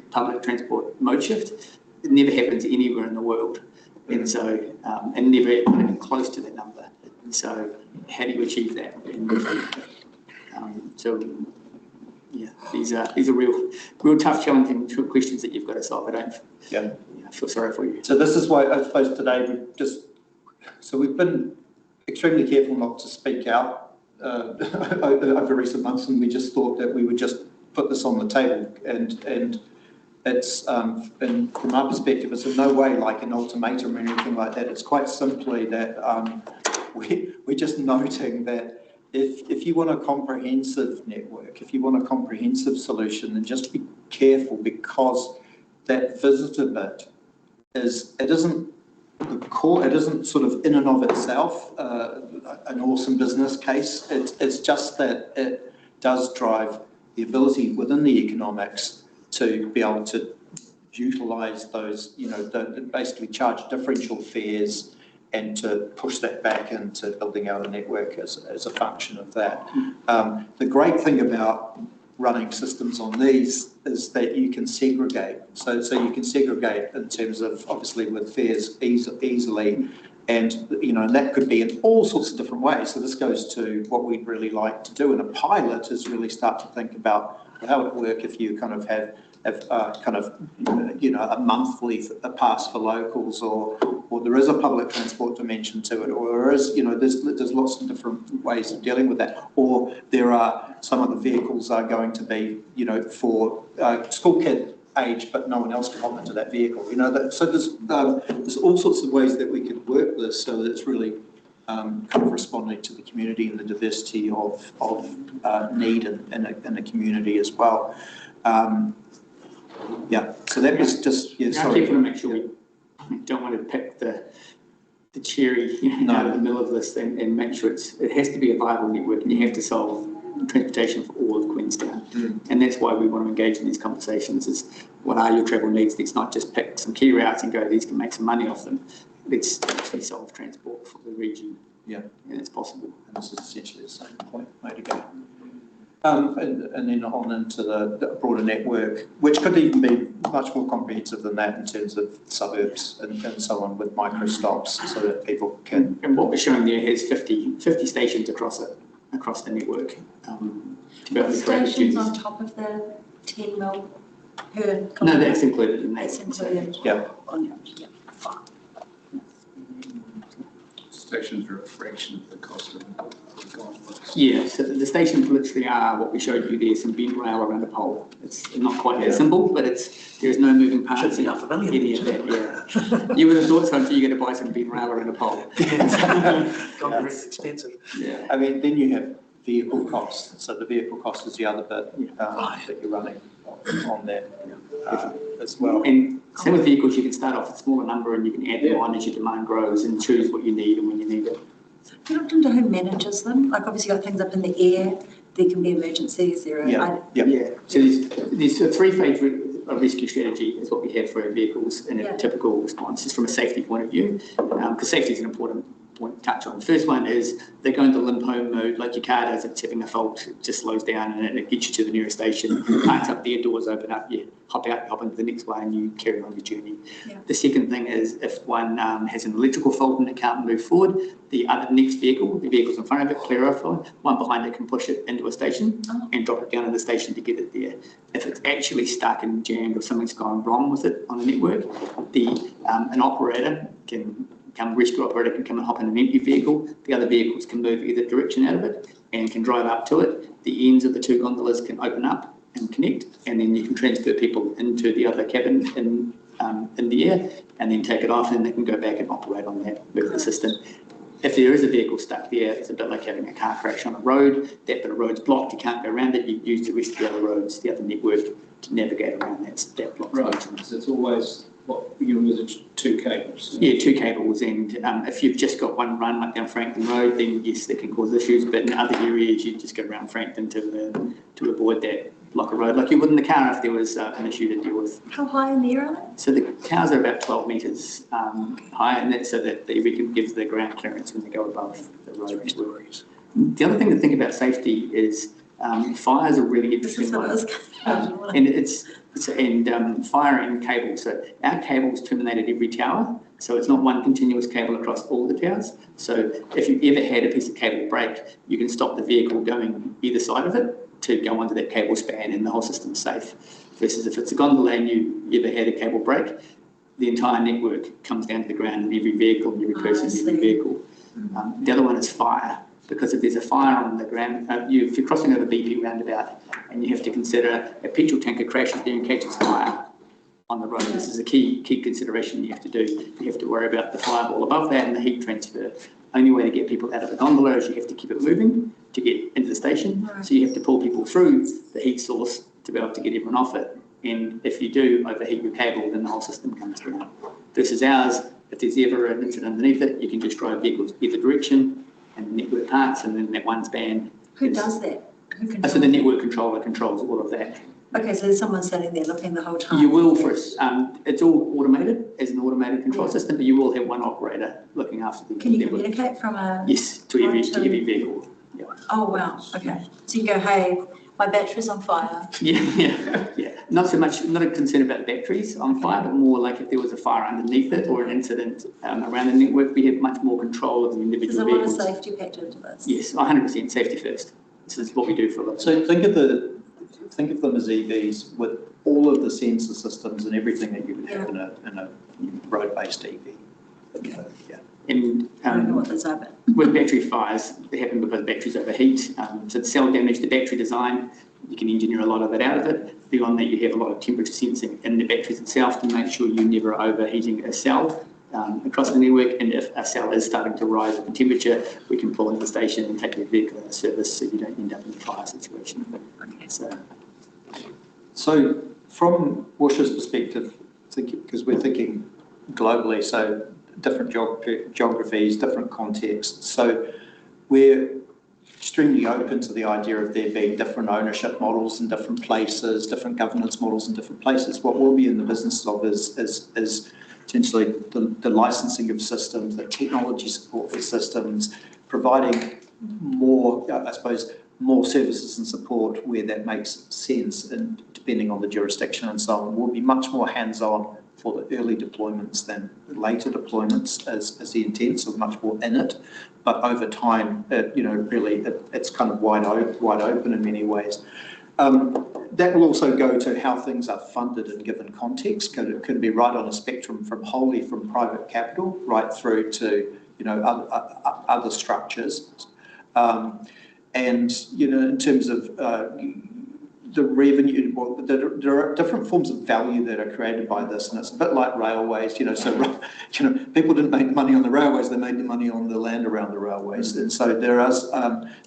public transport mode shift, it never happens anywhere in the world, and so and never even close to that number. And so, how do you achieve that? And, so, yeah, these are real tough, challenging questions that you've got to solve. I feel sorry for you. So this is why I suppose today we've been extremely careful not to speak out over recent months, and we just thought that we would just put this on the table, and it's and from our perspective, it's in no way like an ultimatum or anything like that. It's quite simply that we're just noting that if you want a comprehensive network, if you want a comprehensive solution, then just be careful, because that visitor bit isn't the core. It isn't sort of in and of itself an awesome business case. It's just that it does drive the ability within the economics to be able to utilise those, basically charge differential fares and to push that back into building out a network as a function of that. The great thing about running systems on these is that you can segregate. So you can segregate in terms of, obviously, with fares easily, and and that could be in all sorts of different ways. So this goes to what we'd really like to do in a pilot, is really start to think about how it would work if you kind of have a monthly pass for locals, or there is a public transport dimension to it, or there is, there's lots of different ways of dealing with that, or there are some of the vehicles are going to be, for school kid age, but no one else can hop into that vehicle. So there's all sorts of ways that we could work this so that it's really kind of responding to the community and the diversity of need in a community as well. So that was just, I keep want to make sure we don't want to pick the cherry out of the middle of this thing, and make sure it has to be a viable network, and you have to solve transportation for all of Queenstown. And that's why we want to engage in these conversations, is what are your travel needs? Let's not just pick some key routes and go, these can make some money off them. Let's actually solve transport for the region. Yeah. And it's possible. And this is essentially the same point made again. And then on into the broader network, which could even be much more comprehensive than that in terms of suburbs and so on, with micro stops, so that people can. And what we're showing there has 50 stations across the network. Stations on top of the 10 mil per. No, that's included in that. That's included. Yeah. Yeah. Fine. Stations are a fraction of the cost of the gondolas. Yeah, so the stations literally are what we showed you there, some bent rail around a pole. It's not quite that simple, but there's no moving parts. Should be half a million. Any of that, yeah. You would have thought so until you get to buy some bent rail around a pole. Concrete's expensive. Yeah. I mean, then you have vehicle cost. So the vehicle cost is the other bit that you're running on there as well. And same with vehicles, you can start off with a smaller number and you can add them on as your demand grows and choose what you need and when you need it. Have you looked into who manages them? Like obviously you've got things up in the air, there can be emergencies, there are... Yeah. So there's a three-phase rescue strategy is what we have for our vehicles in a typical response, just from a safety point of view, because safety is an important point to touch on. The first one is they go into limp home mode, like your car does. If it's having a fault, it just slows down and it gets you to the nearest station. Parks up there, doors open up, you hop out, hop into the next one, and you carry on your journey. Yeah. The second thing is if one has an electrical fault and it can't move forward, the next vehicle, the vehicles in front of it, clear off, one behind it can push it into a station and drop it down to the station to get it there. If it's actually stuck and jammed or something's gone wrong with it on the network, an operator can rescue operator can come and hop in an empty vehicle. The other vehicles can move either direction out of it and can drive up to it. The ends of the two gondolas can open up and connect, and then you can transfer people into the other cabin in the air and then take it off, and they can go back and operate on that with the system. If there is a vehicle stuck there, it's a bit like having a car crash on a road. That bit of road's blocked, you can't go around it. You use the rest of the other roads, the other network, to navigate around that block. Right, so it's always what you envisage, two cables. Yeah, two cables, and if you've just got one run like down Frankton Road, then yes, that can cause issues. But in other areas, you just go around Frankton to avoid that block of road, like you would in the car if there was an issue to deal with. How high in the air are they? So the cars are about 12 metres high, and that's so that we can give the ground clearance when they go above the road. The other thing to think about safety is fires are really interesting. And fire and cable. So our cables terminate at every tower. So it's not one continuous cable across all the towers. So if you ever had a piece of cable break, you can stop the vehicle going either side of it to go onto that cable span, and the whole system's safe. Versus if it's a gondola and you ever had a cable break, the entire network comes down to the ground in every vehicle and every person in every vehicle. The other one is fire. Because if there's a fire on the ground, if you're crossing over BP roundabout and you have to consider a petrol tanker crashes there and catches fire on the road, this is a key consideration you have to do. You have to worry about the fireball above that and the heat transfer. Only way to get people out of the gondola is you have to keep it moving to get into the station. So you have to pull people through the heat source to be able to get everyone off it. And if you do overheat your cable, then the whole system comes down. Versus ours, if there's ever an incident underneath it, you can just drive vehicles either direction and the network parts, and then that one span. Who does that? Who can So the network controller controls all of that. Okay, so there's someone sitting there looking the whole time. You will it's all automated as an automated control system, but you will have one operator looking after the Can you network. communicate from a... Yes, to every vehicle. Yeah. Oh, wow, okay. So you can go, hey, my battery's on fire. Yeah. Not so much, not a concern about the batteries on fire, but more like if there was a fire underneath it or an incident around the network, we have much more control of the individual vehicles. Is there a lot of safety packed into this? Yes, 100% safety first. This is what we do for a lot. So think of them as EVs with all of the sensor systems and everything that you would have in a road-based EV. Okay. Yeah. And I don't know what those are, but... with battery fires, they happen because batteries overheat. So the cell damage, the battery design, you can engineer a lot of it out of it. Beyond that, you have a lot of temperature sensing in the batteries itself to make sure you're never overheating a cell across the network. And if a cell is starting to rise in temperature, we can pull into the station and take your vehicle out of service so you don't end up in a fire situation. Okay. So from WHOOSH's perspective, because we're thinking globally, so different geographies, different contexts. So we're extremely open to the idea of there being different ownership models in different places, different governance models in different places. What we'll be in the business of is essentially the licensing of systems, the technology support for systems, providing more, I suppose, more services and support where that makes sense, and depending on the jurisdiction and so on. We'll be much more hands-on for the early deployments than later deployments as the intent, so much more in it. But over time, it's kind of wide open in many ways. That will also go to how things are funded in given context. It could be right on a spectrum wholly from private capital right through to other structures. And in terms of the revenue, well, there are different forms of value that are created by this, and it's a bit like railways, so, people didn't make money on the railways, they made the money on the land around the railways, and so there is,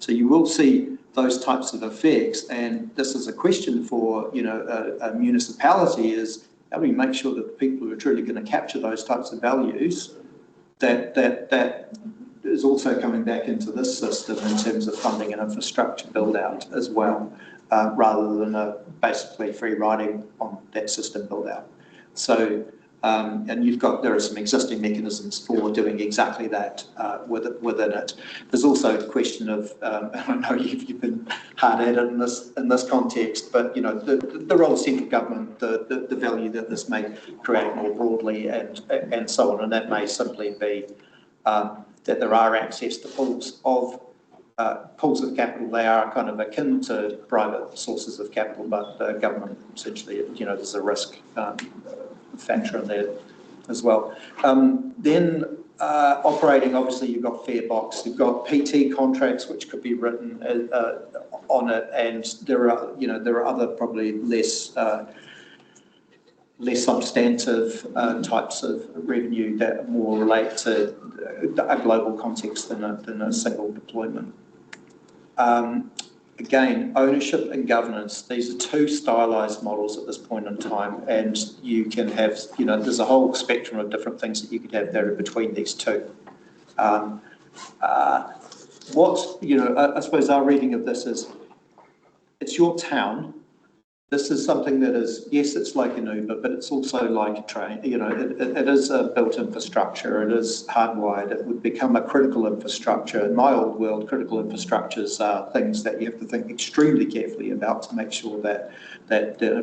so you will see those types of effects, and this is a question for, a municipality is, how do we make sure that the people who are truly going to capture those types of values, that is also coming back into this system in terms of funding and infrastructure build out as well, rather than a basically free riding on that system build out. So, and there are some existing mechanisms for doing exactly that within it. There's also a question of, I know you've been hard at it in this context, but the role of central government, the value that this may create more broadly, and so on, and that may simply be that there are access to pools of capital. They are kind of akin to private sources of capital, but the government essentially, there's a risk factor in there as well. Then operating, obviously you've got fare box, you've got PT contracts which could be written on it, and there are other probably less substantive types of revenue that more relate to a global context than a single deployment. Again, ownership and governance, these are two stylised models at this point in time, and you can have, there's a whole spectrum of different things that you could have there between these two. I suppose our reading of this is, it's your town. This is something that is, yes, it's like an Uber, but it's also like a train. It is a built infrastructure. It is hardwired. It would become a critical infrastructure. In my old world, critical infrastructures are things that you have to think extremely carefully about to make sure that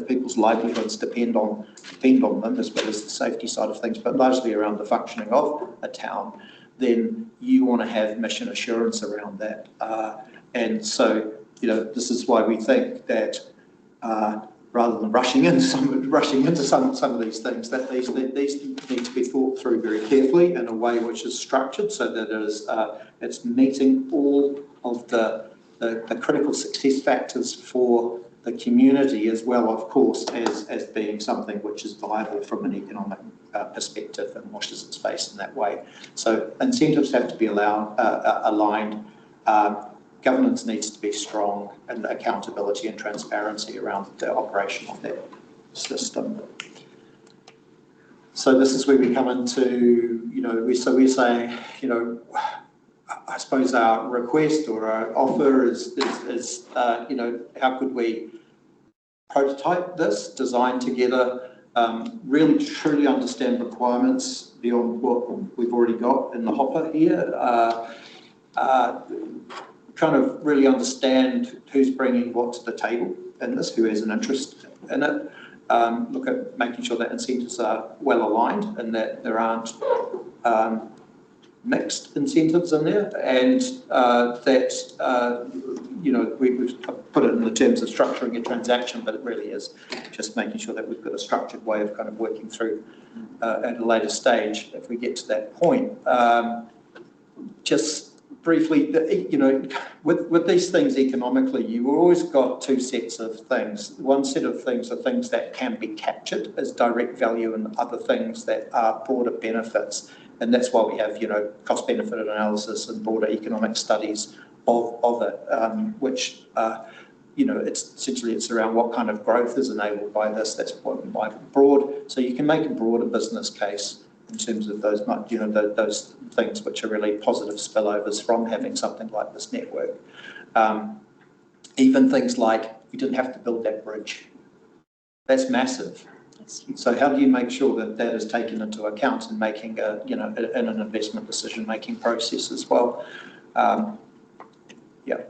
people's livelihoods depend on them, as well as the safety side of things, but largely around the functioning of a town. Then you want to have mission assurance around that, and so this is why we think that. Rather than rushing into some of these things, that these need to be thought through very carefully in a way which is structured so that it's meeting all of the critical success factors for the community, as well, of course, as being something which is viable from an economic perspective and washes its face in that way. So incentives have to be aligned. Governance needs to be strong, and accountability and transparency around the operation of that system. So this is where we come into, we're saying, I suppose our request or our offer is how could we prototype this, design together, really truly understand requirements beyond what we've already got in the hopper here, trying to really understand who's bringing what to the table in this, who has an interest in it, look at making sure that incentives are well aligned and that there aren't mixed incentives in there, and we've put it in the terms of structuring a transaction, but it really is just making sure that we've got a structured way of kind of working through at a later stage if we get to that point. Just briefly, with these things economically, you've always got two sets of things. One set of things are things that can be captured as direct value, and other things that are broader benefits. And that's why we have, cost-benefit analysis and broader economic studies of it, which, it's around what kind of growth is enabled by this. That's what we might broad. So you can make a broader business case in terms of those, those things which are really positive spillovers from having something like this network. Even things like, we didn't have to build that bridge. That's massive. So how do you make sure that that is taken into account in making in an investment decision-making process as well? Yeah.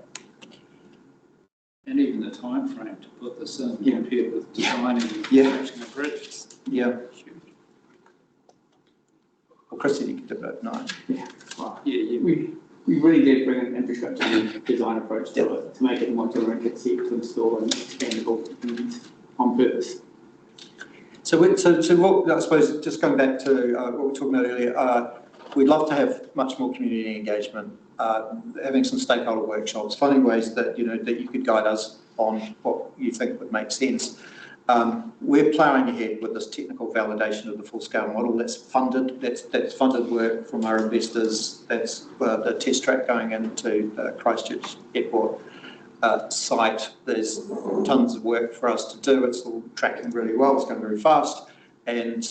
And even the time frame to put this in, compared with designing and constructing a bridge. Yeah. Well, Christy, you can do it, no? Yeah. Well, we really did bring an infrastructure design approach to it, to make it modular and conceived to install and expandable and on purpose. So what, I suppose, just going back to what we were talking about earlier, we'd love to have much more community engagement, having some stakeholder workshops, finding ways that, that you could guide us on what you think would make sense. We're ploughing ahead with this technical validation of the full-scale model. That's funded. That's funded work from our investors. That's the test track going into Christchurch Airport site. There's tons of work for us to do. It's all tracking really well. It's going very fast. And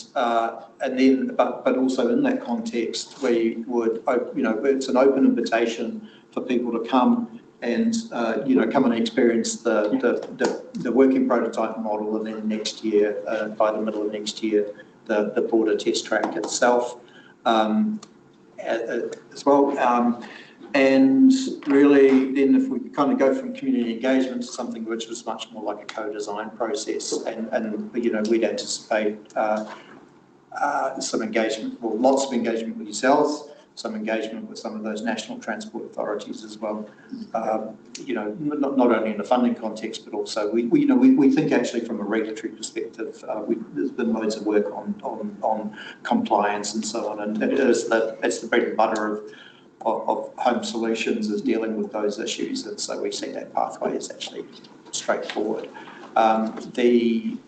then, but also in that context, we would, it's an open invitation for people to come and come and experience the working prototype model, and then next year, by the middle of next year, the border test track itself as well. And really, then if we kind of go from community engagement to something which was much more like a co-design process, and we'd anticipate some engagement, well, lots of engagement with yourselves, some engagement with some of those national transport authorities as well. Not only in the funding context, but also we think actually from a regulatory perspective, there's been loads of work on compliance and so on, and it's the bread and butter of home solutions is dealing with those issues, and so we see that pathway is actually straightforward. And then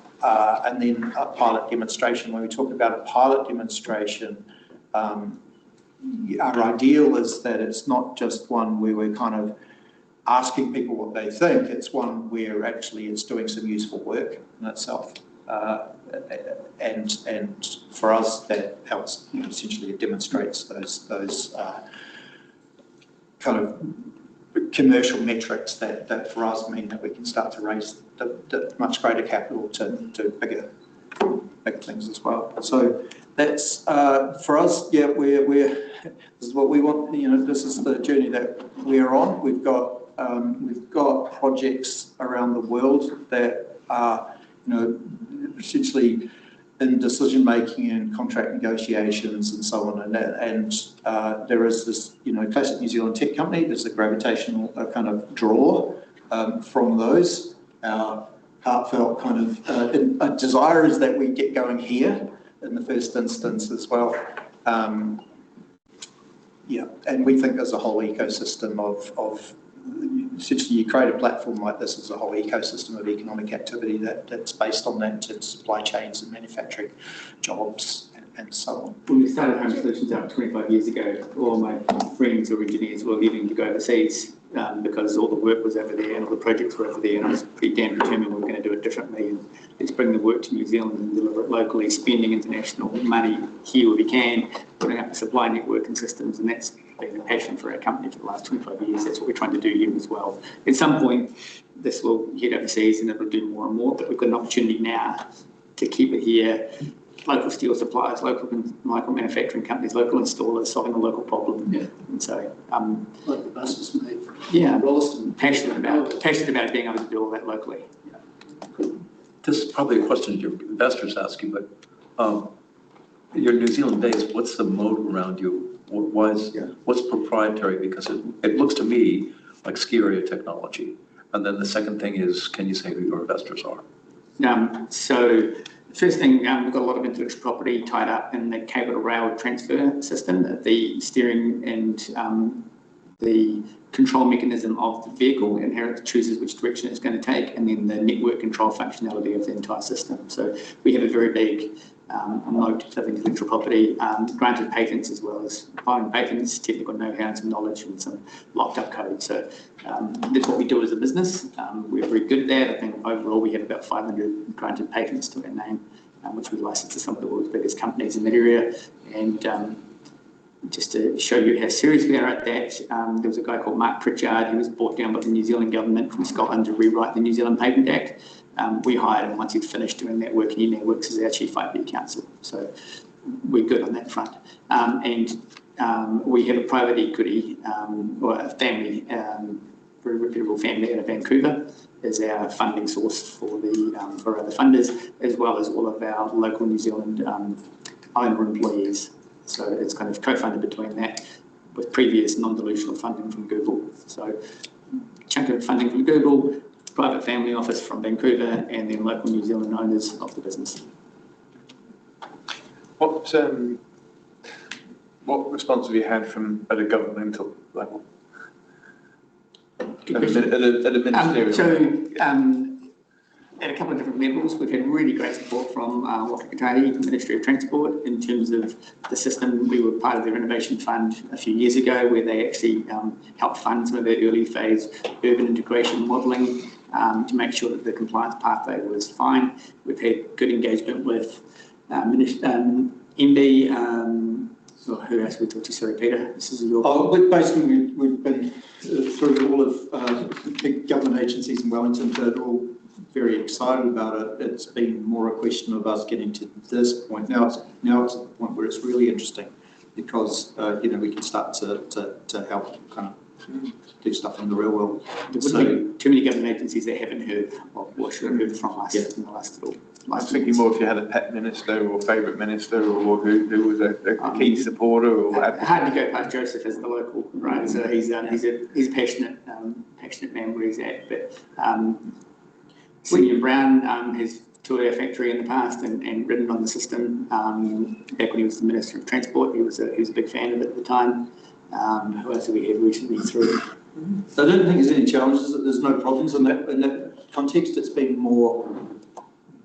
a pilot demonstration. When we talk about a pilot demonstration, our ideal is that it's not just one where we're kind of asking people what they think, it's one where actually it's doing some useful work in itself. And for us, that helps, essentially it demonstrates those kind of commercial metrics that for us mean that we can start to raise the much greater capital to bigger things as well. So that's for us. Yeah, this is what we want. This is the journey that we're on. We've got projects around the world that are essentially in decision making and contract negotiations and so on, and there is this classic New Zealand tech company. There's a gravitational kind of draw from those. Our heartfelt kind of desire is that we get going here in the first instance as well. And we think there's a whole ecosystem of essentially you create a platform like this as a whole ecosystem of economic activity that's based on that in terms of supply chains and manufacturing jobs and so on. When we started Home Solutions out 25 years ago, all my friends who were engineers were leaving to go overseas because all the work was over there and all the projects were over there, and I was pretty damn determined we were going to do it differently, and let's bring the work to New Zealand and deliver it locally, spending international money here where we can, putting up a supply network and systems, and that's been a passion for our company for the last 25 years. That's what we're trying to do here as well. At some point, this will head overseas and it will do more and more, but we've got an opportunity now to keep it here. Local steel suppliers, local manufacturing companies, local installers, solving a local problem. Yeah. And so, like the buses made. Yeah, passionate about being able to do all that locally. Yeah. This is probably a question your investors ask you, but you're New Zealand based. What's the moat around you? What's proprietary? Because it looks to me like ski area technology. And then the second thing is, can you say who your investors are? So first thing, we've got a lot of intellectual property tied up in the cable to rail transfer system, the steering and the control mechanism of the vehicle and how it chooses which direction it's going to take, and then the network control functionality of the entire system. So we have a very big moat of intellectual property, granted patents as well as filing patents, technical know-how and some knowledge and some locked up code. So that's what we do as a business. We're very good at that. I think overall we have about 500 granted patents to our name, which we license to some of the world's biggest companies in that area. And just to show you how serious we are at that, there was a guy called Mark Pritchard who was brought down by the New Zealand government from Scotland to rewrite the New Zealand Patent Act. We hired him once he'd finished doing that work, and he now works as our Chief IP Counsel. So we're good on that front. We have a private equity, or a family, very reputable family out of Vancouver, as our funding source for for other funders, as well as all of our local New Zealand owner employees. So it's kind of co-funded between that with previous non-dilutional funding from Google. So chunk of funding from Google, private family office from Vancouver, and then local New Zealand owners of the business. What response have you had at a governmental level? At a ministerial level? at a couple of different levels. We've had really great support from Whakatane, the Ministry of Transport, in terms of the system. We were part of the Renovation Fund a few years ago, where they actually helped fund some of their early phase urban integration modelling to make sure that the compliance pathway was fine. We've had good engagement with MB. Who else we talked to? Sorry, Peter. This is your. Basically, we've been through all of the big government agencies in Wellington. They're all very excited about it. It's been more a question of us getting to this point. Now it's at the point where it's really interesting, because we can start to help kind of do stuff in the real world. There wouldn't be too many government agencies that haven't heard of WHOOSH or heard from us in the last little. I was thinking more if you had a pet minister or favourite minister, or who was a key supporter or advocate. Hard to go past Joseph as the local, right? So he's a passionate man where he's at. But William Brown has toured our factory in the past and ridden on the system. Back when he was the Minister of Transport, he was a big fan of it at the time. Who else have we had recently through? So I don't think there's any challenges. There's no problems in that context. It's been more,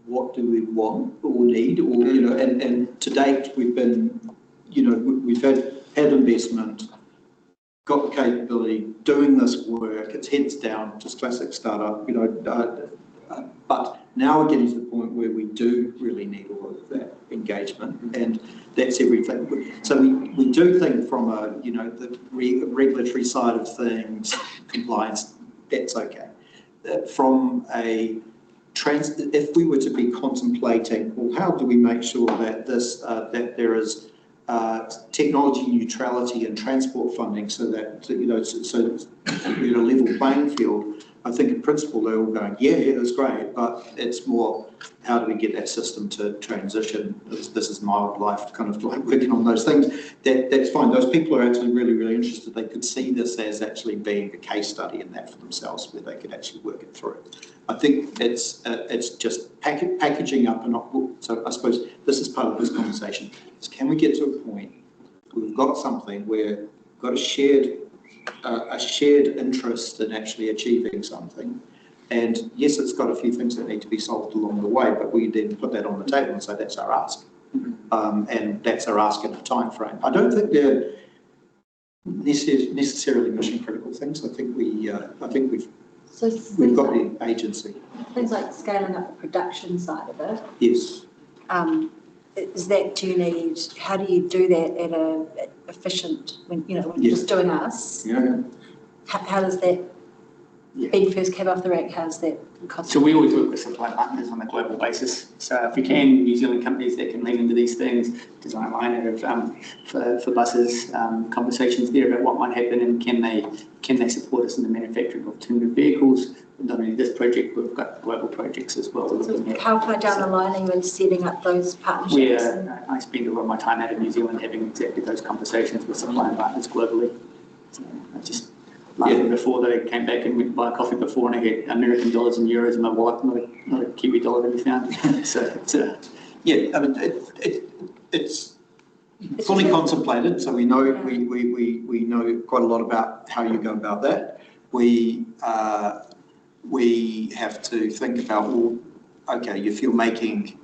what do we want or need, or and to date we've been, we've had investment, got the capability, doing this work. It's heads down, just classic startup, but now we're getting to the point where we do really need all of that engagement, and that's everything. So we do think from the regulatory side of things, compliance, that's okay. From if we were to be contemplating, well, how do we make sure that that there is technology neutrality in transport funding, so that so we're a level playing field? I think in principle they're all going, yeah, that's great, but it's more, how do we get that system to transition? This is my life, kind of like working on those things. That's fine. Those people are actually really, really interested. They could see this as actually being a case study in that for themselves, where they could actually work it through. I think it's just packaging up and not. So I suppose this is part of this conversation. Is, can we get to a point where we've got something where we've got a shared interest in actually achieving something, and yes, it's got a few things that need to be solved along the way, but we then put that on the table and say that's our ask, and that's our ask in a time frame. I don't think they're necessarily mission critical things. I think we've got the agency. Things like scaling up the production side of it. Yes. Is that, how do you do that at a efficient, when you're just doing us? Yeah. How does that, being first cab off the rank, how does that cost? So we always work with supply partners on a global basis. So if we can, New Zealand companies that can lean into these things, design a line out of for buses, conversations there about what might happen, and can they support us in the manufacturing of alternative vehicles. Not only this project, we've got global projects as well. So how far down the line are you in setting up those partnerships? I spend a lot of my time out of New Zealand having exactly those conversations with supply partners globally. So I just laughing before they came back and went to buy a coffee before, and I had American dollars and euros in my wallet, not a Kiwi dollar that we found. So it's I mean, it's fully contemplated, so we know we know quite a lot about how you go about that. We have to think about, well, okay, if you're making,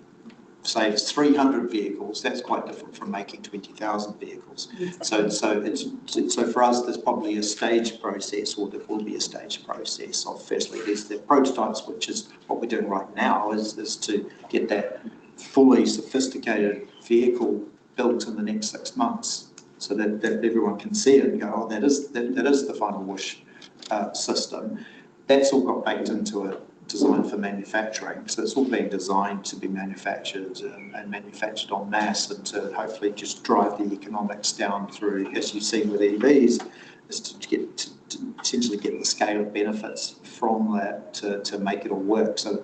say, 300 vehicles, that's quite different from making 20,000 vehicles. So for us, there's probably a stage process, or there will be a stage process of, firstly, there's the prototypes, which is what we're doing right now, is to get that fully sophisticated vehicle built in the next 6 months, so that everyone can see it and go, oh, that is the final WHOOSH system. That's all got baked into a design for manufacturing. So it's all being designed to be manufactured and manufactured en masse, and to hopefully just drive the economics down through, as you've seen with EVs, is to essentially get the scale of benefits from that to make it all work. So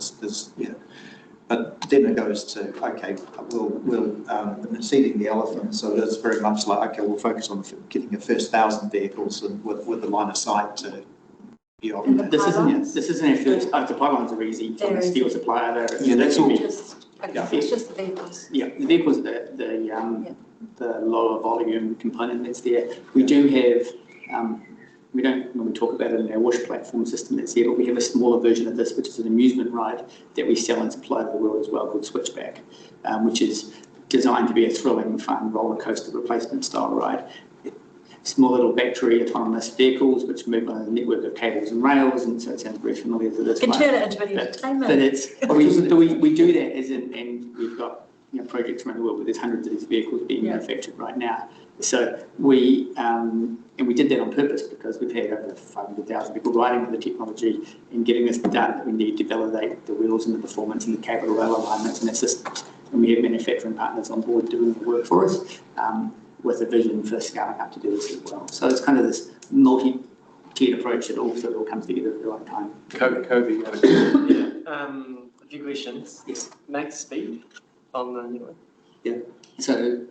but then it goes to, okay, we'll seeding the elephant. So it's very much like, okay, we'll focus on getting the first 1,000 vehicles, and with the line of sight to. This isn't our first. The pylons are easy from the steel supplier. That's all. It's just the vehicles. Yeah, the vehicles are the lower volume component that's there. We do have we don't normally talk about it in our WHOOSH platform system that's here, but we have a smaller version of this, which is an amusement ride that we sell and supply to the world as well, called Switchback, which is designed to be a thrilling, fun roller coaster replacement style ride. Small little battery autonomous vehicles which move on a network of cables and rails, and so it sounds very familiar to this You can one. turn it into an entertainment. But we do that and we've got projects around the world where there's hundreds of these vehicles being manufactured right now. So and we did that on purpose because we've had over 500,000 people riding with the technology and getting us the data that we need to validate the wheels and the performance and the cable rail alignments and the systems. And we have manufacturing partners on board doing the work for us, with a vision for scaling up to do this as well. So it's kind of this multi-tiered approach that all comes together at the right time. Kobe, you had a A few questions. Yes. Max speed on the network? So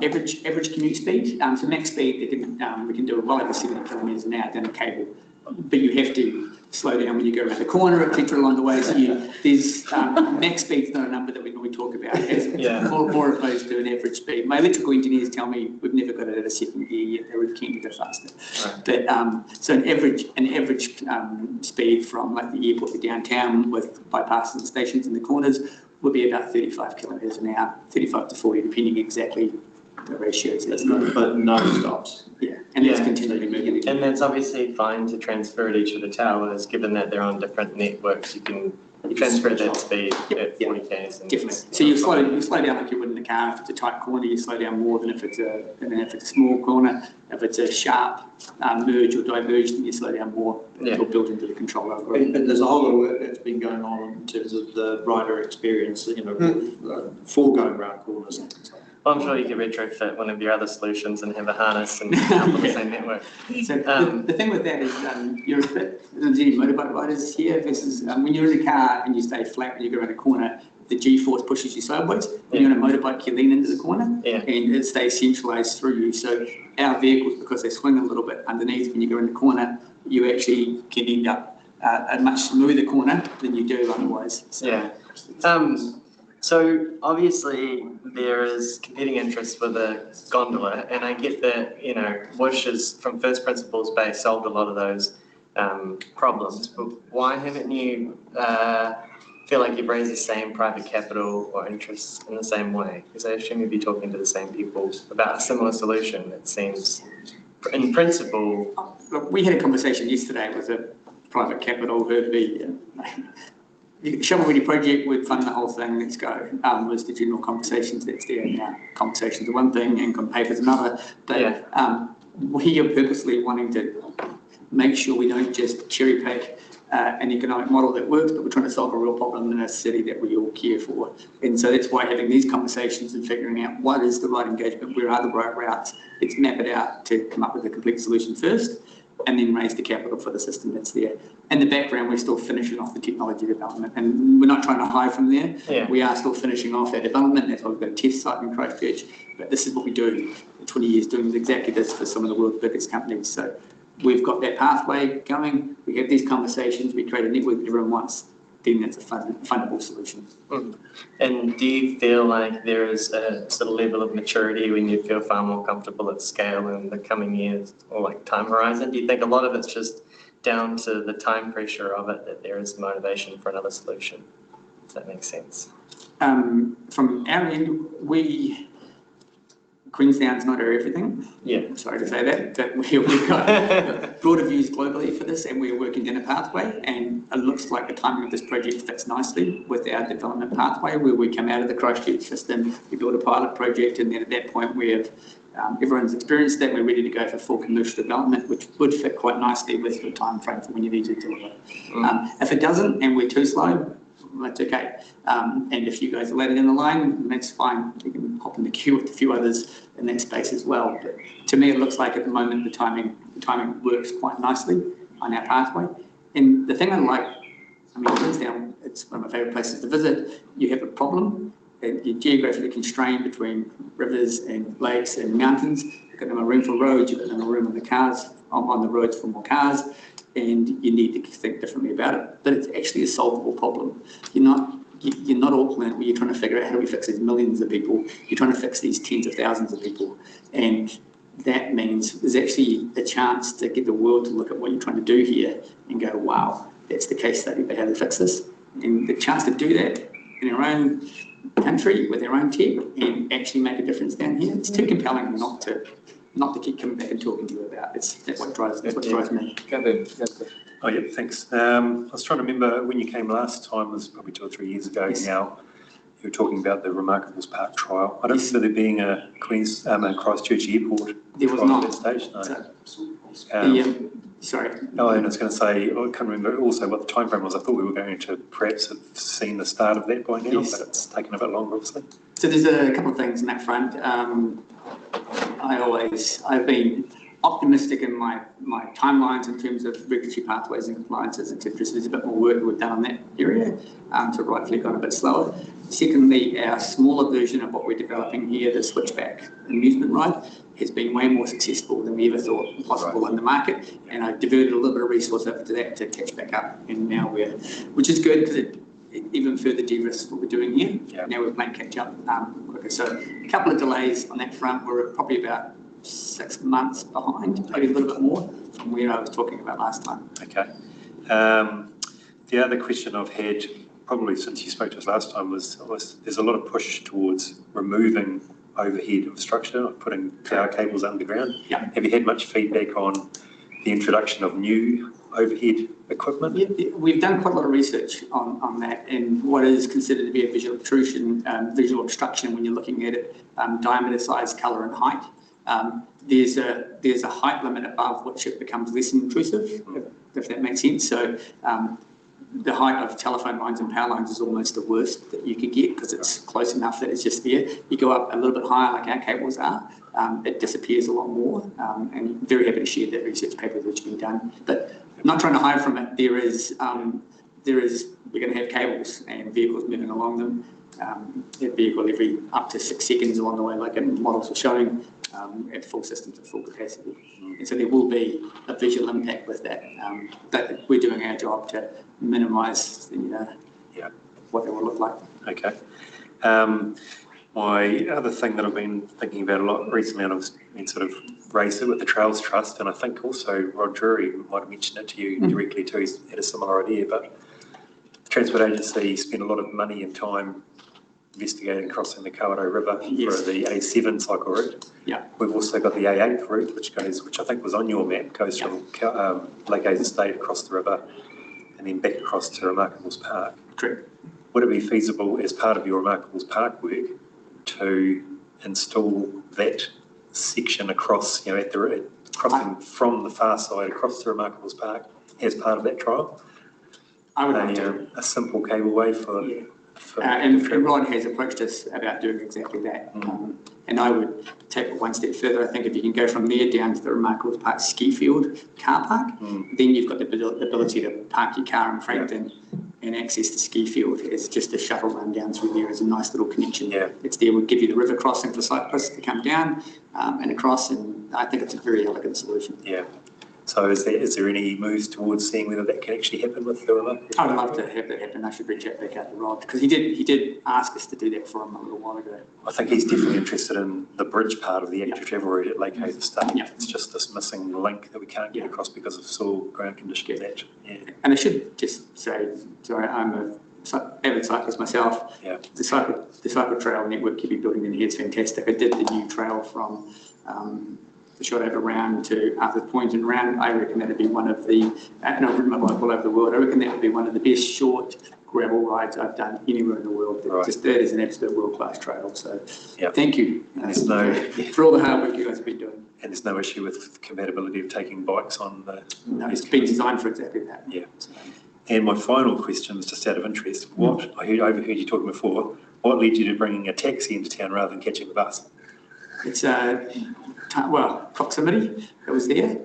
average commute speed, so max speed, we can do well over 70 kilometres an hour down a cable, but you have to slow down when you go around the corner, etc. along the way. So there's max speed's not a number that we normally talk about. It's more opposed to an average speed. My electrical engineers tell me we've never got it at a second gear yet. They were keen to go faster. Right. But so an average speed from like the airport to downtown with bypasses and stations in the corners would be about 35 kilometres an hour, 35 to 40, depending exactly the ratios. But no stops. Yeah, and that's continually moving. And that's obviously fine to transfer at each of the towers, given that they're on different networks. You can transfer that speed at 40 k's. Definitely. So you slow down like you would in the car. If it's a tight corner, you slow down more than if it's a small corner. If it's a sharp merge or diverge, then you slow down more. It's all built into the control algorithm. But there's a whole lot of work that's been going on in terms of the rider experience, for going around corners and things like that. Well, I'm sure you could retrofit one of your other solutions and have a harness and jump on the same network. So the thing with that is you're a bit, there's any motorbike riders here, when you're in the car and you stay flat when you go around a corner, the G-force pushes you sideways. When you're on a motorbike, you lean into the corner and it stays centralised through you. So our vehicles, because they swing a little bit underneath when you go in the corner, you actually can end up a much smoother corner than you do otherwise. So, So obviously there is competing interests with a gondola, and I get that, WHOOSH is from first principles based, solved a lot of those problems, but why haven't you feel like you've raised the same private capital or interests in the same way? Because I assume you'd be talking to the same people about a similar solution. It seems, in principle. Look, we had a conversation yesterday with a private capital who'd be shovel-ready project, we'd fund the whole thing, let's go, was the general conversations that's there now. Conversations are one thing and on paper's another, but we are purposely wanting to make sure we don't just cherry pick an economic model that works, but we're trying to solve a real problem in a city that we all care for. And so that's why having these conversations and figuring out what is the right engagement, where are the right routes, let's map it out to come up with a complete solution first, and then raise the capital for the system that's there. In the background, we're still finishing off the technology development, and we're not trying to hide from there. We are still finishing off that development. That's why we've got a test site in Christchurch. But this is what we do. 20 years doing exactly this for some of the world's biggest companies. So we've got that pathway going. We have these conversations. We create a network that everyone wants. Then that's a fundable solution. And do you feel like there is a sort of level of maturity when you feel far more comfortable at scale in the coming years, or like time horizon? Do you think a lot of it's just down to the time pressure of it, that there is motivation for another solution? Does that make sense? From our end, Queenstown's not our everything. I'm sorry to say that, but we've got broader views globally for this, and we're working down a pathway, and it looks like the timing of this project fits nicely with our development pathway, where we come out of the Christchurch system, we build a pilot project, and then at that point we have everyone's experienced that, we're ready to go for full commercial development, which would fit quite nicely with the time frame for when you need to deliver. If it doesn't, and we're too slow, that's okay. And if you guys are later down the line, that's fine. You can hop in the queue with a few others in that space as well. But to me, it looks like at the moment the timing works quite nicely on our pathway. And the thing I like, Queenstown, it's one of my favourite places to visit. You have a problem, and you're geographically constrained between rivers and lakes and mountains. You've got no room for roads. You've got no room on the cars, on the roads for more cars. And you need to think differently about it. But it's actually a solvable problem. You're not Auckland, where you're trying to figure out how do we fix these millions of people. You're trying to fix these tens of thousands of people. And that means there's actually a chance to get the world to look at what you're trying to do here and go, wow, that's the case study, but how to fix this. And the chance to do that in our own country with our own tech and actually make a difference down here, it's too compelling not to keep coming back and talking to you about. That's what drives me. Oh, yeah, thanks. I was trying to remember when you came last time, it was probably 2 or 3 years ago now, you were talking about the Remarkables Park trial. I don't remember there being a Christchurch Airport there was trial not. at that stage, no. Sorry. Oh, and I was going to say, I can't remember also what the timeframe was. I thought we were going to perhaps have seen the start of that by now, but it's taken a bit longer, obviously. So there's a couple of things in that front. I've been optimistic in my timelines in terms of regulatory pathways and compliances, etc. So there's a bit more work we've done on that area, so rightfully gone a bit slower. Secondly, our smaller version of what we're developing here, the switchback amusement ride, has been way more successful than we ever thought possible in the market. And I diverted a little bit of resource over to that to catch back up. And now which is good because it even further de-risks what we're doing here. Yeah. Now we're playing catch up quicker. So a couple of delays on that front. We're probably about 6 months behind, maybe a little bit more from where I was talking about last time. Okay. The other question I've had, probably since you spoke to us last time, was there's a lot of push towards removing overhead infrastructure, putting power cables underground. Yeah. Have you had much feedback on the introduction of new overhead equipment? Yeah, we've done quite a lot of research on that and what is considered to be a visual obtrusion, visual obstruction when you're looking at it, diameter, size, colour and height. There's a height limit above which it becomes less intrusive, if that makes sense. So the height of telephone lines and power lines is almost the worst that you could get because it's close enough that it's just there. You go up a little bit higher like our cables are, it disappears a lot more, and very happy to share that research paper that's been done. But I'm not trying to hide from it. We're going to have cables and vehicles moving along them. A vehicle every up to 6 seconds along the way, like in models are showing, at full systems at full capacity. And so there will be a visual impact with that, but we're doing our job to minimise what that will look like. Okay. My other thing that I've been thinking about a lot recently, and I've been sort of raised it with the Trails Trust, and I think also Rod Drury might have mentioned it to you directly too. He's had a similar idea, but the Transport Agency spent a lot of money and time investigating crossing the Kawerau River for the A7 cycle route. Yeah. We've also got the A8 route, which I think was on your map, goes from Lake Hayes Estate across the river and then back across to Remarkables Park. Correct. Would it be feasible as part of your Remarkables Park work to install that section across, crossing from the far side across to Remarkables Park as part of that trial? I would like to. A simple cableway for... Yeah. And Rod has approached us about doing exactly that. And I would take it one step further. I think if you can go from there down to the Remarkables Park ski field car park, then you've got the ability to park your car in Frankton and access the ski field. It's just a shuttle run down through there. It's a nice little connection. Yeah. It's there. We'll give you the river crossing for cyclists to come down and across, and I think it's a very elegant solution. Yeah. So is there any moves towards seeing whether that can actually happen with the river? I'd love to have that happen. I should reach out back out to Rod because he did ask us to do that for him a little while ago. I think he's definitely interested in the bridge part of the active travel route at Lake Hayes Estate. Yeah. It's just this missing link that we can't get across because of soil ground conditions. Yeah. And I should just say, sorry, I'm an avid cyclist myself. Yeah. The cycle trail network keep building in here is fantastic. I did the new trail from the shot over round to Arthur's Point and round. I reckon that would be one of the, and I've ridden my bike all over the world, I reckon that would be one of the best short gravel rides I've done anywhere in the world. Right. Just that is an absolute world-class trail. So thank you for all the hard work you guys have been doing. And there's no issue with compatibility of taking bikes on the... No, it's been designed for exactly that. Yeah. And my final question was just out of interest. I overheard you talking before, what led you to bringing a taxi into town rather than catching the bus? It's proximity that was there.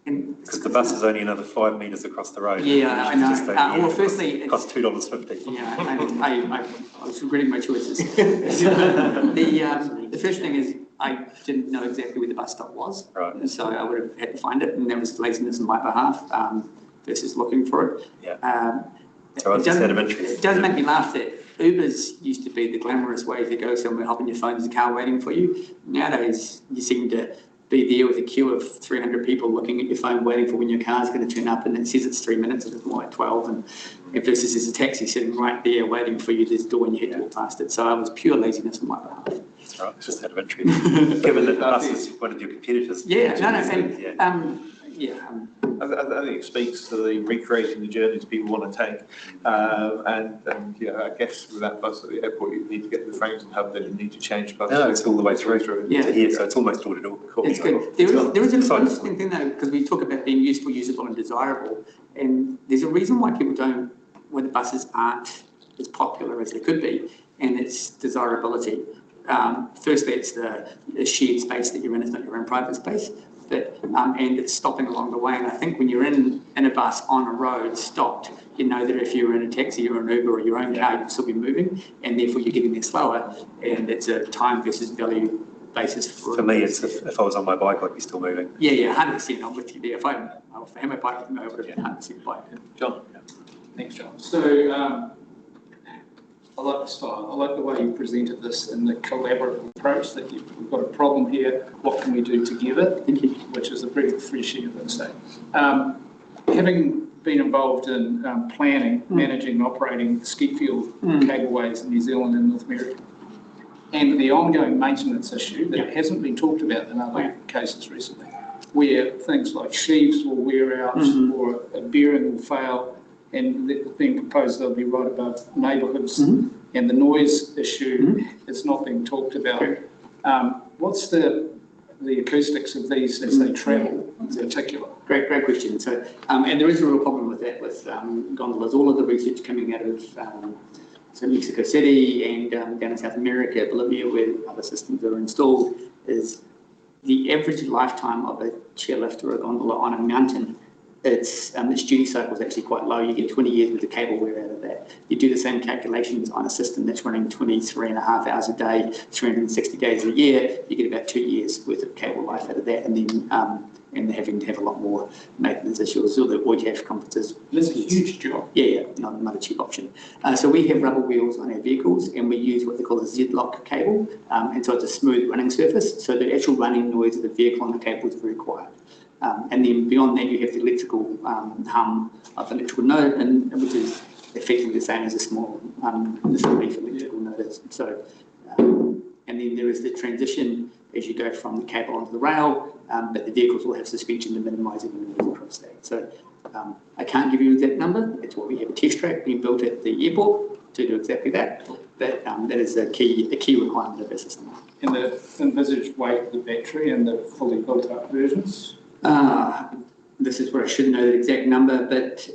Because the bus is only another 5 metres across the road. Yeah, I know. Well, firstly, it costs $2.50. Yeah, I was regretting my choices. The first thing is I didn't know exactly where the bus stop was, right? So I would have had to find it, and that was laziness on my behalf versus looking for it. Yeah. So it's out of interest. It does make me laugh that Ubers used to be the glamorous way to go somewhere, hop in your phone, there's a car waiting for you. Nowadays, you seem to be there with a queue of 300 people looking at your phone, waiting for when your car's going to turn up, and it says it's 3 minutes, it's more like 12, and versus there's a taxi sitting right there waiting for you, there's a door and you head to walk past it. So it was pure laziness on my behalf. That's right, it's just out of interest. Given that us is one of your competitors. Yeah, no, I think it speaks to the recreating the journeys people want to take, and yeah, I guess with that bus at the airport, you need to get to the Franklin hub, then you need to change bus. No, it's all the way through to here, so it's almost door to door. It's good. There is an interesting thing though, because we talk about being useful, usable and desirable, and there's a reason why people don't, why the buses aren't as popular as they could be, and it's desirability. Firstly, it's the shared space that you're in, it's not your own private space. But, and it's stopping along the way. And I think when you're in a bus on a road stopped, you know that if you're in a taxi or an Uber or your own car, you'll still be moving, and therefore you're getting there slower. And it's a time versus value basis. For me, it's if I was on my bike, I'd be still moving. Yeah, 100%. I'm with you there. If I had my bike with me, I would have been 100% bike. John? Thanks, John. So I like the style. I like the way you presented this and the collaborative approach that we've got a problem here. What can we do together? Which is a breath of fresh air, I'd say. Having been involved in planning, managing, and operating ski field cableways in New Zealand and North America, and the ongoing maintenance issue that hasn't been talked about in other cases recently, where things like sheaves will wear out or a bearing will fail, and being proposed they'll be right above neighbourhoods, and the noise issue is not being talked about. What's the acoustics of these as they travel in particular? Great question. So, and there is a real problem with that with gondolas. All of the research coming out of so Mexico City and down in South America, Bolivia, where other systems are installed, is the average lifetime of a chairlift or a gondola on a mountain. Its duty cycle is actually quite low. You get 20 years with the cable wear out of that. You do the same calculations on a system that's running 23.5 hours a day, 360 days a year, you get about 2 years worth of cable life out of that, and then and having to have a lot more maintenance issues, or the OITF conferences. This is a huge job. Yeah, not a cheap option. So we have rubber wheels on our vehicles, and we use what they call a Z-lock cable, and so it's a smooth running surface, so the actual running noise of the vehicle on the cable is very quiet. And then beyond that, you have the electrical hum of electrical node, and which is effectively the same as a small leaf electrical node is. So, and then there is the transition as you go from the cable onto the rail, but the vehicles will have suspension to minimise any noise across that. So I can't give you an exact number. It's what we have a test track being built at the airport to do exactly that. But that is a key requirement of our system. And the envisaged weight of the battery and the fully built up versions? This is where I should know the exact number, but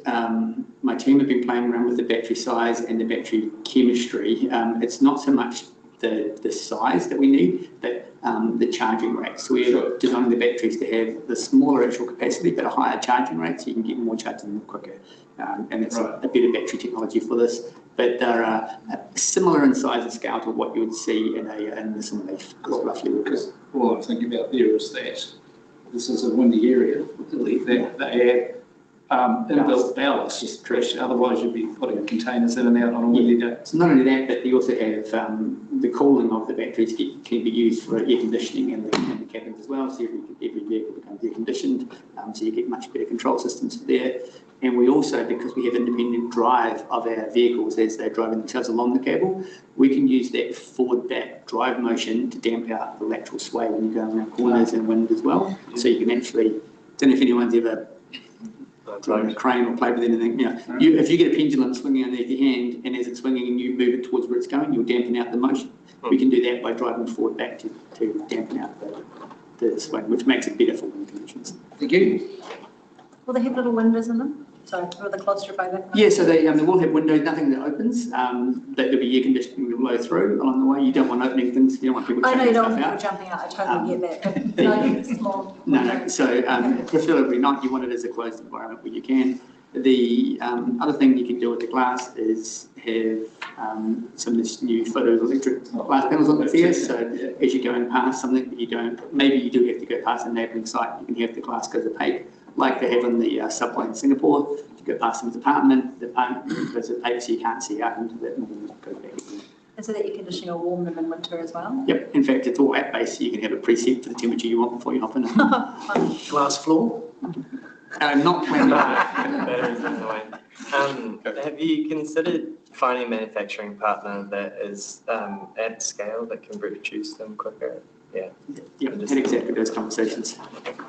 my team have been playing around with the battery size and the battery chemistry. It's not so much the size that we need, but the charging rate. So we're designing the batteries to have the smaller actual capacity, but a higher charging rate, so you can get more charging quicker. And it's a better battery technology for this. But they're similar in size and scale to what you would see in a similar leaf, roughly. Because all I'm thinking about there is that this is a windy area, that they add inbuilt ballast, otherwise you'd be putting containers in and out on a windy day. So not only that, but you also have the cooling of the batteries can be used for air conditioning in the cabins as well, so every vehicle becomes air conditioned, so you get much better control systems there. And we also, because we have independent drive of our vehicles as they're driving themselves along the cable, we can use that forward-back drive motion to damp out the lateral sway when you go around corners and wind as well. So you can actually, I don't know if anyone's ever driven a crane or played with anything, if you get a pendulum swinging underneath your hand and as it's swinging and you move it towards where it's going, you'll dampen out the motion. We can do that by driving forward-back to dampen out the swing, which makes it better for wind conditions. Thank you. Will they have little windows in them? So, for the claustrophobic? Yeah, so they will have windows, nothing that opens, but there'll be air conditioning to blow through along the way. You don't want opening things, you don't want people jumping stuff out. I know you don't want people jumping out, I totally get that. But no, small. No, so preferably not. You want it as a closed environment where you can. The other thing you can do with the glass is have some of this new photoelectric glass panels on the there. So as you're going past something that you don't, maybe you do have to go past a neighbouring site, you can have the glass go opaque, like they have in the subway in Singapore, go past the department goes to paper so you can't see out into that, and then goes back again. And so that your conditioner will warm them in winter as well? Yep, in fact, it's all app-based, so you can have a preset for the temperature you want before you hop in it. Glass floor? Not when Batteries in the way. Have you considered finding a manufacturing partner that is at scale that can produce them quicker? Yeah. Yep, had exactly those conversations.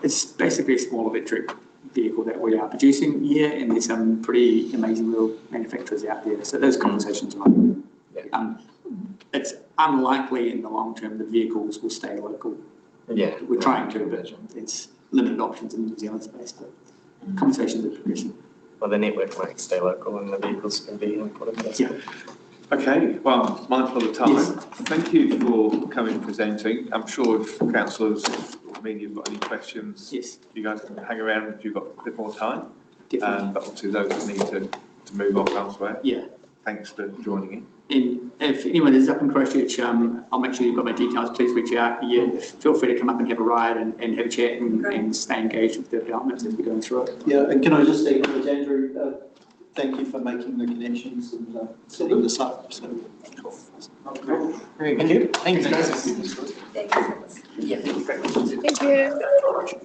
It's basically a small electric vehicle that we are producing here, and there's some pretty amazing little manufacturers out there. So those conversations are on. It's unlikely in the long term the vehicles will stay local. Yeah. We're trying to, but it's limited options in the New Zealand space, but conversations are progressing. Well, the network might stay local and the vehicles can be imported. Yeah. Okay, well, mindful of time. Yes. Thank you for coming and presenting. I'm sure if councillors or media have got any questions, Yes. you guys can hang around if you've got a bit more time. Definitely. But obviously those that need to move off elsewhere. Yeah. Thanks for joining in. And if anyone is up in Christchurch, I'll make sure you've got my details. Please reach out. Yeah, feel free to come up and have a ride and have a chat and stay engaged with the developments as we're going through it. Yeah, and can I just acknowledge Andrew, thank you for making the connections and setting this up. So. Thank you. Thanks, guys. Thanks. Yeah, thank you very much. Thank you.